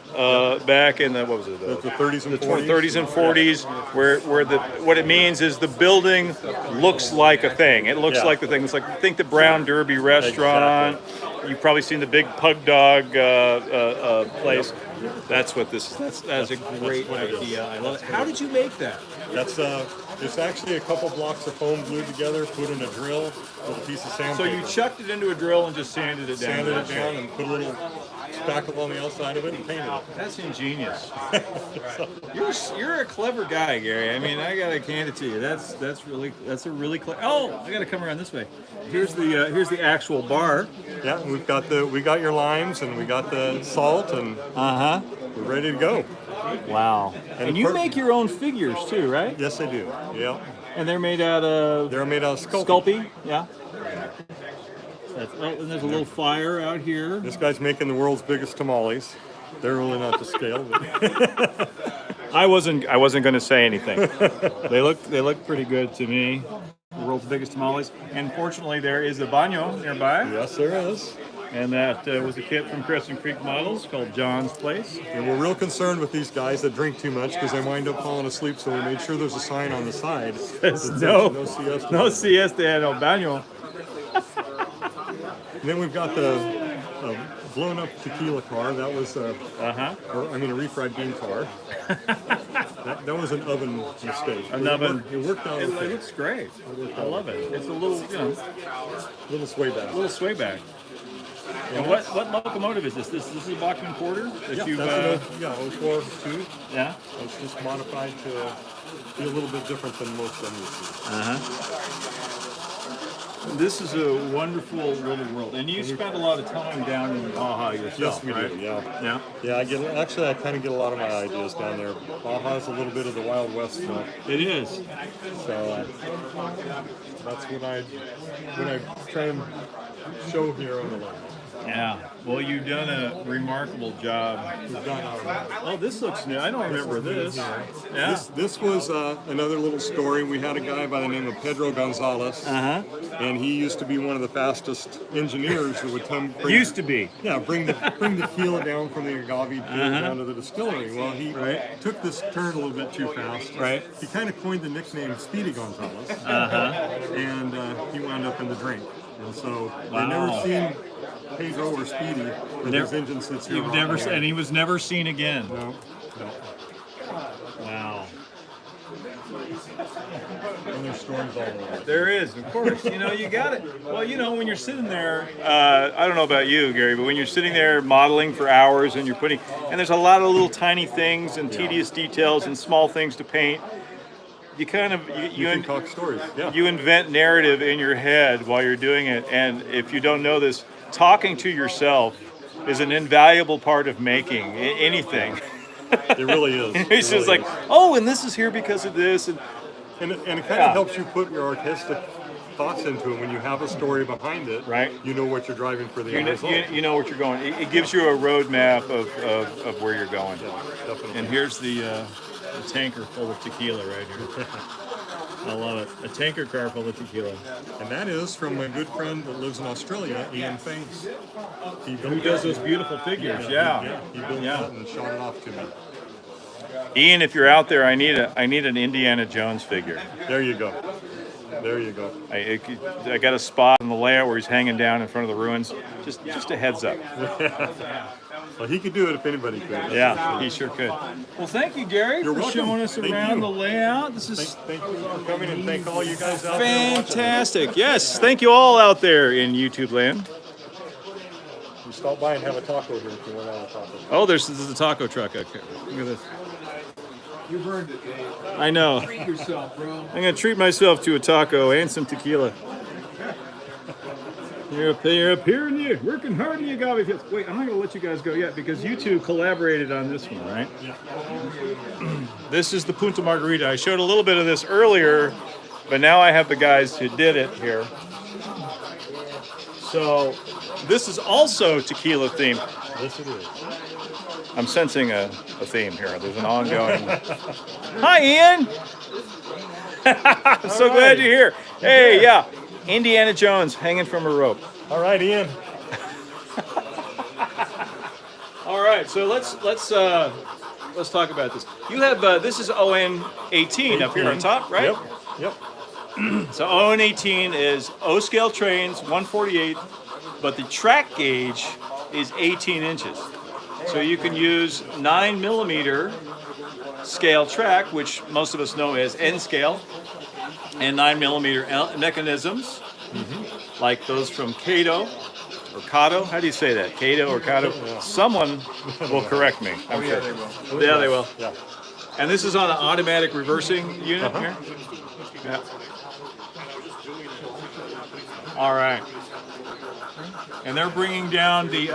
Speaker 1: back in the what was it?
Speaker 3: The 30s and
Speaker 1: the
Speaker 3: 40s.
Speaker 1: 30s and 40s, where what it means is the building looks like a thing. It looks
Speaker 3: Yeah.
Speaker 1: like the thing. It's like think the Brown Derby restaurant. You've probably seen the big pug dog place. That's what this is. That's a great
Speaker 3: what it is.
Speaker 1: idea. I love it. How did you make that?
Speaker 3: That's it's actually a couple blocks of foam glued together, put in a drill with a piece of
Speaker 1: So
Speaker 3: sandpaper.
Speaker 1: you chucked it into a drill and just sanded it down.
Speaker 3: sanded it down and put a little spackle on the outside of it and painted it.
Speaker 1: That's ingenious. You're a clever guy, Gary. I mean, I gotta hand it to you. That's a really clever. Oh, I gotta come around this way. Here's the actual bar.
Speaker 3: Yeah, we got your limes and we got the salt and we're ready to go.
Speaker 1: Wow. And you make your own figures too, right?
Speaker 3: Yes, I do. Yeah,
Speaker 1: And they're made out of
Speaker 3: they're made out of Sculpey.
Speaker 1: Sculpey. Yeah. And there's a little fire out here.
Speaker 3: This guy's making the world's biggest tamales. They're really not to scale, but
Speaker 1: I wasn't going to say anything. They look pretty good to me. The world's biggest tamales. And fortunately, there is a baño nearby.
Speaker 3: yes, there is.
Speaker 1: And that was a kit from Crescent Creek Models called John's Place.
Speaker 3: And we're real concerned with these guys that drink too much because they wind up falling asleep. So we made sure there's a sign on the side. that says
Speaker 1: No
Speaker 3: siesta.
Speaker 1: No siesta, no baño.
Speaker 3: And then we've got the blown up tequila car. That was a refried bean car. that was an oven mistake.
Speaker 1: An oven.
Speaker 3: It worked out.
Speaker 1: It
Speaker 3: okay.
Speaker 1: looks great. I love it. It's a little,
Speaker 3: Little sway back.
Speaker 1: little sway back. And what locomotive is this? This is a Bachman Porter that
Speaker 3: Yeah,
Speaker 1: you've
Speaker 3: that's 04-2.
Speaker 1: yeah.
Speaker 3: It's just modified to be a little bit different than most MUCs.
Speaker 1: This is a wonderful little world, and you spent a lot of time down in Baja yourself.
Speaker 3: Yes, we
Speaker 1: right?
Speaker 3: do. Yeah.
Speaker 1: Yeah.
Speaker 3: Yeah, I kind of get a lot of my ideas down there. Baja's a little bit of the Wild West stuff,
Speaker 1: It is.
Speaker 3: so that's what I try and show here on the line.
Speaker 1: Yeah. Well, you've done a remarkable job.
Speaker 3: We've done
Speaker 1: Oh, this looks new. I don't remember this. Yeah.
Speaker 3: This was another little story. We had a guy by the name of Pedro Gonzalez, and he used to be one of the fastest engineers that would come.
Speaker 1: Used to be.
Speaker 3: Yeah, bring the tequila down from the agave field down to the distillery. Well, he took this turn a little bit too fast.
Speaker 1: Right.
Speaker 3: He kind of coined the nickname Speedy Gonzalez, and he wound up in the drink. And so I've never seen Pedro or Speedy with his engine sits here.
Speaker 1: You've never, and he was never seen again.
Speaker 3: No.
Speaker 1: Wow.
Speaker 3: And there's stories all over.
Speaker 1: There is, of course. You got it. Well, when you're sitting there, I don't know about you, Gary, but when you're sitting there modeling for hours and and there's a lot of little tiny things and tedious details and small things to paint, you kind of,
Speaker 3: You concoct stories. Yeah.
Speaker 1: you invent narrative in your head while you're doing it. And if you don't know this, talking to yourself is an invaluable part of making anything.
Speaker 3: It really is.
Speaker 1: It's just like, oh, and this is here because of this. And
Speaker 3: And it kind of helps you put your artistic thoughts into it when you have a story behind it.
Speaker 1: Right.
Speaker 3: You know what you're driving for the end result.
Speaker 1: you know what you're going. It gives you a roadmap of where you're going.
Speaker 3: Definitely.
Speaker 1: And here's the tanker full of tequila right here. I love it. A tanker car full of tequila.
Speaker 3: And that is from my good friend that lives in Australia, Ian Fains.
Speaker 1: Who does those beautiful figures? Yeah.
Speaker 3: He built that and shot it off to me.
Speaker 1: Ian, if you're out there, I need an Indiana Jones figure.
Speaker 3: There you go. There you go.
Speaker 1: I got a spot on the layout where he's hanging down in front of the ruins. Just a heads up.
Speaker 3: Well, he could do it if anybody could.
Speaker 1: Yeah, he sure could. Well, thank you, Gary,
Speaker 3: You're
Speaker 1: for
Speaker 3: welcome.
Speaker 1: showing us
Speaker 3: Thank
Speaker 1: around
Speaker 3: you.
Speaker 1: the layout. This is
Speaker 3: Thank you for coming and thank all you guys out there watching.
Speaker 1: fantastic. Yes, thank you all out there in YouTube land.
Speaker 3: You stop by and have a taco here if you want to have a taco.
Speaker 1: Oh, this is the taco truck. Okay, look at this.
Speaker 4: You've earned it, Dave.
Speaker 1: I know.
Speaker 4: Treat yourself, bro.
Speaker 1: I'm gonna treat myself to a taco and some tequila. You're up here and you're working hard in the agave fields. Wait, I'm not gonna let you guys go yet because you two collaborated on this one, right? Yeah. This is the Punta Margarita. I showed a little bit of this earlier, but now I have the guys who did it here.
Speaker 3: So this is also tequila themed.
Speaker 8: Yes, it is.
Speaker 3: I'm sensing a theme here. There's an ongoing. Hi, Ian. I'm so glad you're here. Hey, yeah, Indiana Jones hanging from a rope.
Speaker 8: All right, Ian.
Speaker 3: All right, so let's talk about this. You have this is ON 18 up here on top, right?
Speaker 8: Yep.
Speaker 3: So ON 18 is O scale trains 148, but the track gauge is 18 inches. So you can use 9mm scale track, which most of us know as N scale, and 9mm mechanisms, like those from Cato or Cato. How do you say that? Cato or Cato? Someone will correct me. I'm sure.
Speaker 4: They will.
Speaker 3: Yeah, they will.
Speaker 8: Yeah.
Speaker 3: And this is on an automatic reversing unit here. Yeah. All right. And they're bringing down the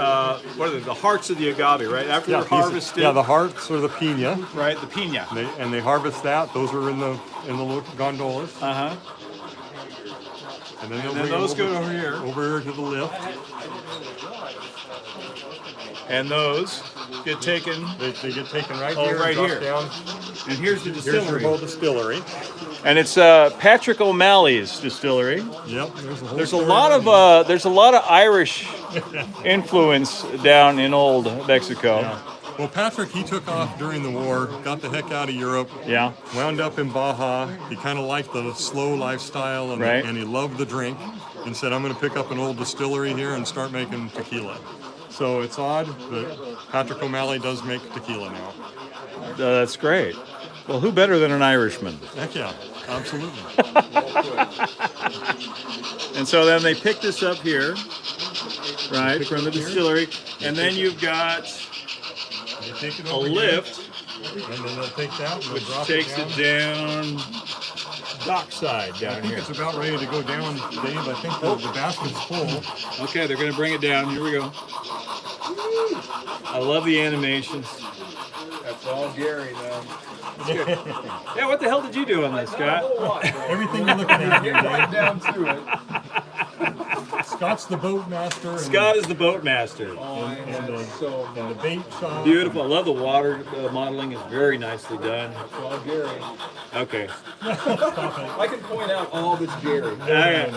Speaker 3: what are they? The hearts of the agave, right? After they're harvested.
Speaker 8: Yeah, the hearts or the pina.
Speaker 3: Right, the pina.
Speaker 8: They harvest that. Those are in the little gondolas. And then,
Speaker 3: And then those go over here.
Speaker 8: Over here to the lift.
Speaker 3: And those get taken.
Speaker 8: They get taken right
Speaker 3: Oh,
Speaker 8: here.
Speaker 3: right
Speaker 8: drop
Speaker 3: here.
Speaker 8: Down.
Speaker 3: And here's the
Speaker 8: Here's your
Speaker 3: distillery.
Speaker 8: whole distillery.
Speaker 3: And it's Patrick O'Malley's distillery.
Speaker 8: Yep.
Speaker 3: There's a lot of Irish influence down in old Mexico.
Speaker 8: Yeah. Well, Patrick, he took off during the war, got the heck out of Europe,
Speaker 3: Yeah.
Speaker 8: wound up in Baja. He kind of liked the slow lifestyle and,
Speaker 3: Right.
Speaker 8: and he loved the drink and said, I'm going to pick up an old distillery here and start making tequila. So it's odd, but Patrick O'Malley does make tequila now.
Speaker 3: That's great. Well, who better than an Irishman?
Speaker 8: Heck yeah, absolutely.
Speaker 3: And so then they pick this up here, right, from the distillery, and then you've got
Speaker 8: They take it
Speaker 3: a
Speaker 8: over here,
Speaker 3: lift,
Speaker 8: and then they'll take that and they'll
Speaker 3: which
Speaker 8: drop
Speaker 3: takes
Speaker 8: it
Speaker 3: it
Speaker 8: down.
Speaker 3: down dockside
Speaker 8: I
Speaker 3: down
Speaker 8: think
Speaker 3: here.
Speaker 8: it's about ready to go down, Dave. I think the basket's full.
Speaker 3: Okay, they're going to bring it down. Here we go. I love the animations.
Speaker 4: That's all Gary, man.
Speaker 3: Yeah, what the hell did you do on this, Scott?
Speaker 8: Everything you're looking at here,
Speaker 4: Get right
Speaker 8: Dave.
Speaker 4: down through it.
Speaker 8: Scott's the boat master. And,
Speaker 3: Scott is the boat master.
Speaker 8: and the bait shop.
Speaker 3: Beautiful. I love the water modeling. It's very nicely done.
Speaker 4: That's all Gary.
Speaker 3: Okay.
Speaker 4: I can point out all that's Gary.
Speaker 3: Okay. And,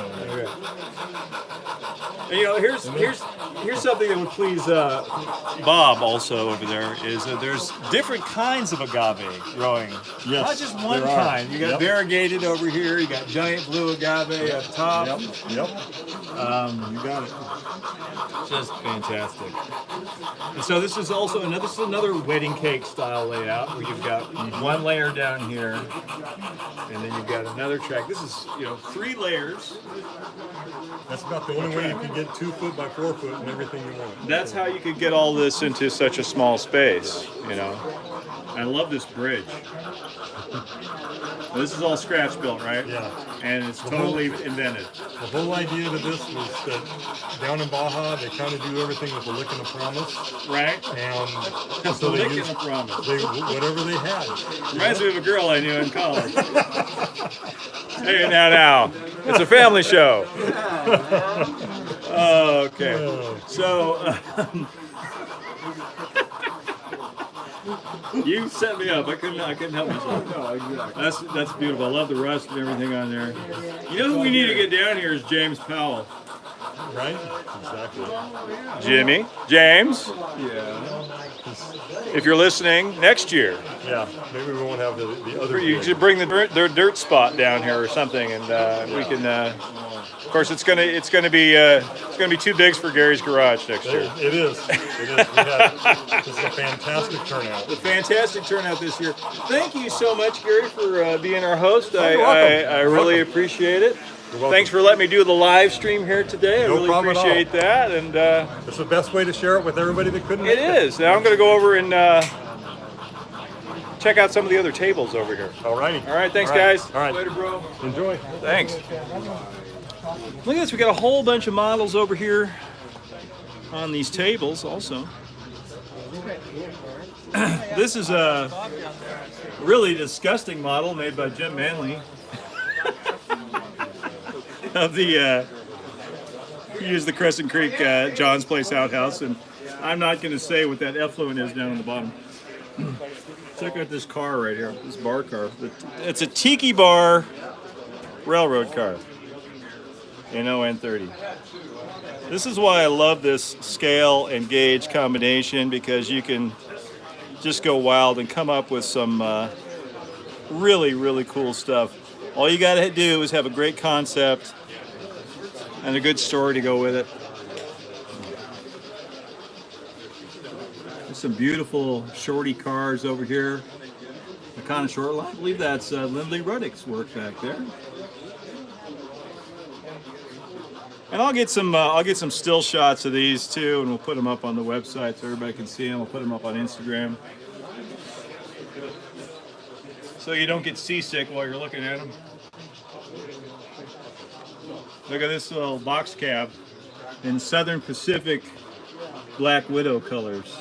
Speaker 3: you know, here's something that would please Bob also over there is that there's different kinds of agave growing.
Speaker 8: Yes,
Speaker 3: Not just one
Speaker 8: there are.
Speaker 3: kind. You got
Speaker 8: Yep.
Speaker 3: variegated over here. You got giant blue agave up top.
Speaker 8: Yep. You got it.
Speaker 3: Just fantastic. And so this is also another wedding cake style layout where you've got one layer down here, and then you've got another track. This is 3 layers.
Speaker 8: That's about the only way you can get 2 foot by 4 foot and everything you want.
Speaker 3: That's how you could get all this into such a small space, I love this bridge. This is all scratch built, right?
Speaker 8: Yeah.
Speaker 3: And it's totally invented.
Speaker 8: The whole idea to this was that down in Baja, they kind of do everything with a lick and a promise.
Speaker 3: Right?
Speaker 8: And so they
Speaker 3: Lick
Speaker 8: use
Speaker 3: and a promise.
Speaker 8: whatever they had.
Speaker 3: Reminds me of a girl I knew in college. Hey, now. It's a family show. Okay. So, you set me up. I couldn't help myself.
Speaker 4: No, exactly.
Speaker 3: That's beautiful. I love the rust and everything on there. You know who we need to get down here is James Powell.
Speaker 8: Right? Exactly.
Speaker 3: Jimmy, James,
Speaker 4: Yeah.
Speaker 3: if you're listening next year,
Speaker 8: Yeah. Maybe we won't have the other.
Speaker 3: you
Speaker 8: gig.
Speaker 3: should bring their dirt spot down here or something, and we can. Of course, it's gonna be too big for Gary's garage next year.
Speaker 8: It is. This is a fantastic turnout.
Speaker 3: A fantastic turnout this year. Thank you so much, Gary, for being our host.
Speaker 8: you're welcome.
Speaker 3: I really appreciate it.
Speaker 8: You're welcome.
Speaker 3: Thanks for letting me do the live stream here today. I
Speaker 8: No
Speaker 3: really
Speaker 8: problem at all.
Speaker 3: appreciate that. And
Speaker 8: It's the best way to share it with everybody that couldn't.
Speaker 3: it
Speaker 8: make it.
Speaker 3: is. Now I'm going to go over and check out some of the other tables over here.
Speaker 8: Alrighty.
Speaker 3: All right, thanks,
Speaker 8: All right.
Speaker 3: guys.
Speaker 8: All right.
Speaker 4: Later, bro.
Speaker 8: Enjoy.
Speaker 3: Thanks. Look at this. We got a whole bunch of models over here on these tables also. This is a really disgusting model made by Jim Manley of the use the Crescent Creek John's Place outhouse, and I'm not going to say what that effluent is down on the bottom. Check out this car right here, this bar car. It's a tiki bar railroad car in ON30. This is why I love this scale and gauge combination, because you can just go wild and come up with some really, really cool stuff. All you got to do is have a great concept and a good story to go with it. There's some beautiful shorty cars over here. The kind of short line. I believe that's Lindley Ruddick's work back there. And I'll get some still shots of these too, and we'll put them up on the website so everybody can see them. We'll put them up on Instagram, so you don't get seasick while you're looking at them. Look at this little box cab in Southern Pacific Black Widow colors.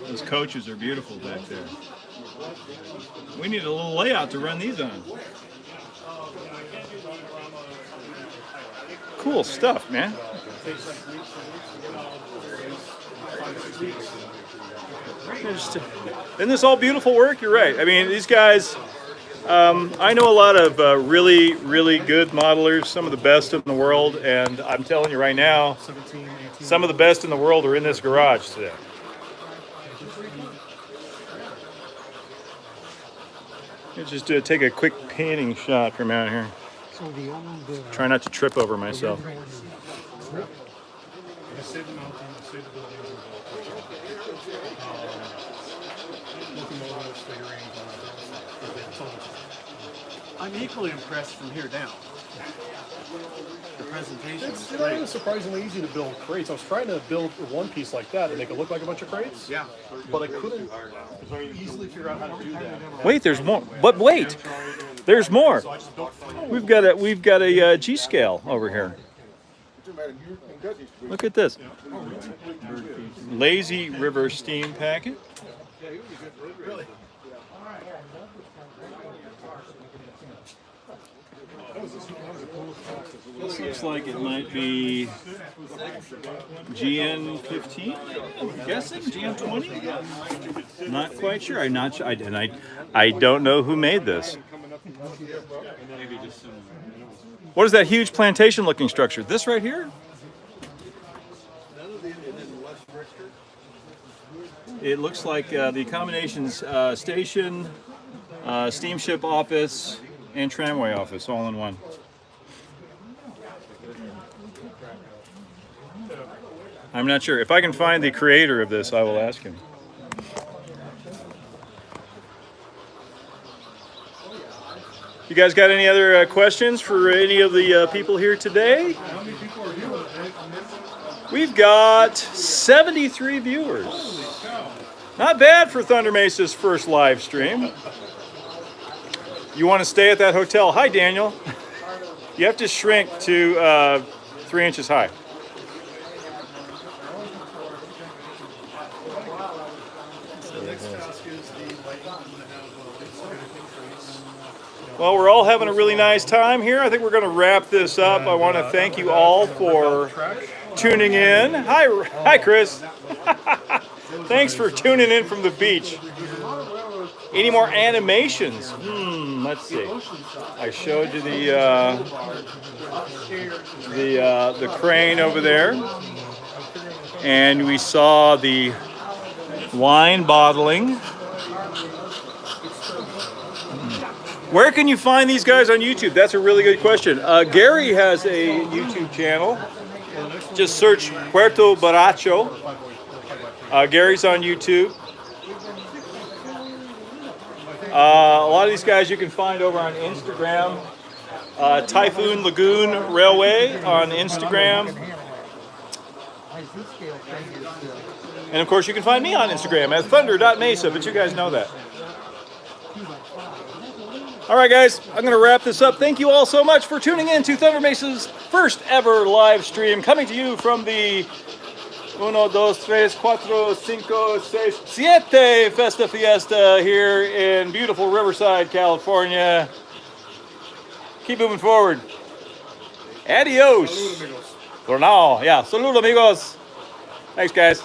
Speaker 3: Those coaches are beautiful back there. We need a little layout to run these on. Cool stuff, man. Isn't this all beautiful work? You're right. I mean, these guys, I know a lot of really, really good modelers, some of the best in the world, and I'm telling you right now, some of the best in the world are in this garage today. Let's just take a quick panning shot from out here. Try not to trip over myself.
Speaker 9: I'm equally impressed from here down. The presentation is
Speaker 7: It
Speaker 9: great.
Speaker 7: was surprisingly easy to build crates. I was trying to build one piece like that and make it look like a bunch of crates.
Speaker 9: Yeah.
Speaker 7: But I couldn't easily figure out how to do that.
Speaker 3: Wait, there's more. But wait, there's more. We've got a G scale over here. Look at this. Lazy River steam packet. This looks like it might be GN15, I'm guessing, GN20? Not quite sure. I'm not sure. I don't know who made this. What is that huge plantation looking structure? This right here? It looks like the accommodations station, steamship office, and tramway office all in one. I'm not sure. If I can find the creator of this, I will ask him. You guys got any other questions for any of the people here today? We've got 73 viewers. Not bad for Thunder Mesa's first live stream. You want to stay at that hotel? Hi, Daniel. You have to shrink to 3 inches high. Well, we're all having a really nice time here. I think we're going to wrap this up. I want to thank you all for tuning in. Hi, Chris. Thanks for tuning in from the beach. Any more animations? Let's see. I showed you the crane over there, and we saw the wine bottling. Where can you find these guys on YouTube? That's a really good question. Gary has a YouTube channel. Just search Puerto Baracho. Gary's on YouTube. A lot of these guys you can find over on Instagram. Typhoon Lagoon Railway on Instagram. And of course you can find me on Instagram at thunder.mesa, but you guys know that. All right, guys, I'm going to wrap this up. Thank you all so much for tuning in to Thunder Mesa's first ever live stream, coming to you from the 1, 2, 3, 4, 5, 6, 7 Festa Fiesta here in beautiful Riverside, California. keep moving forward. Adios. For now, yeah. Salud, amigos. Thanks, guys.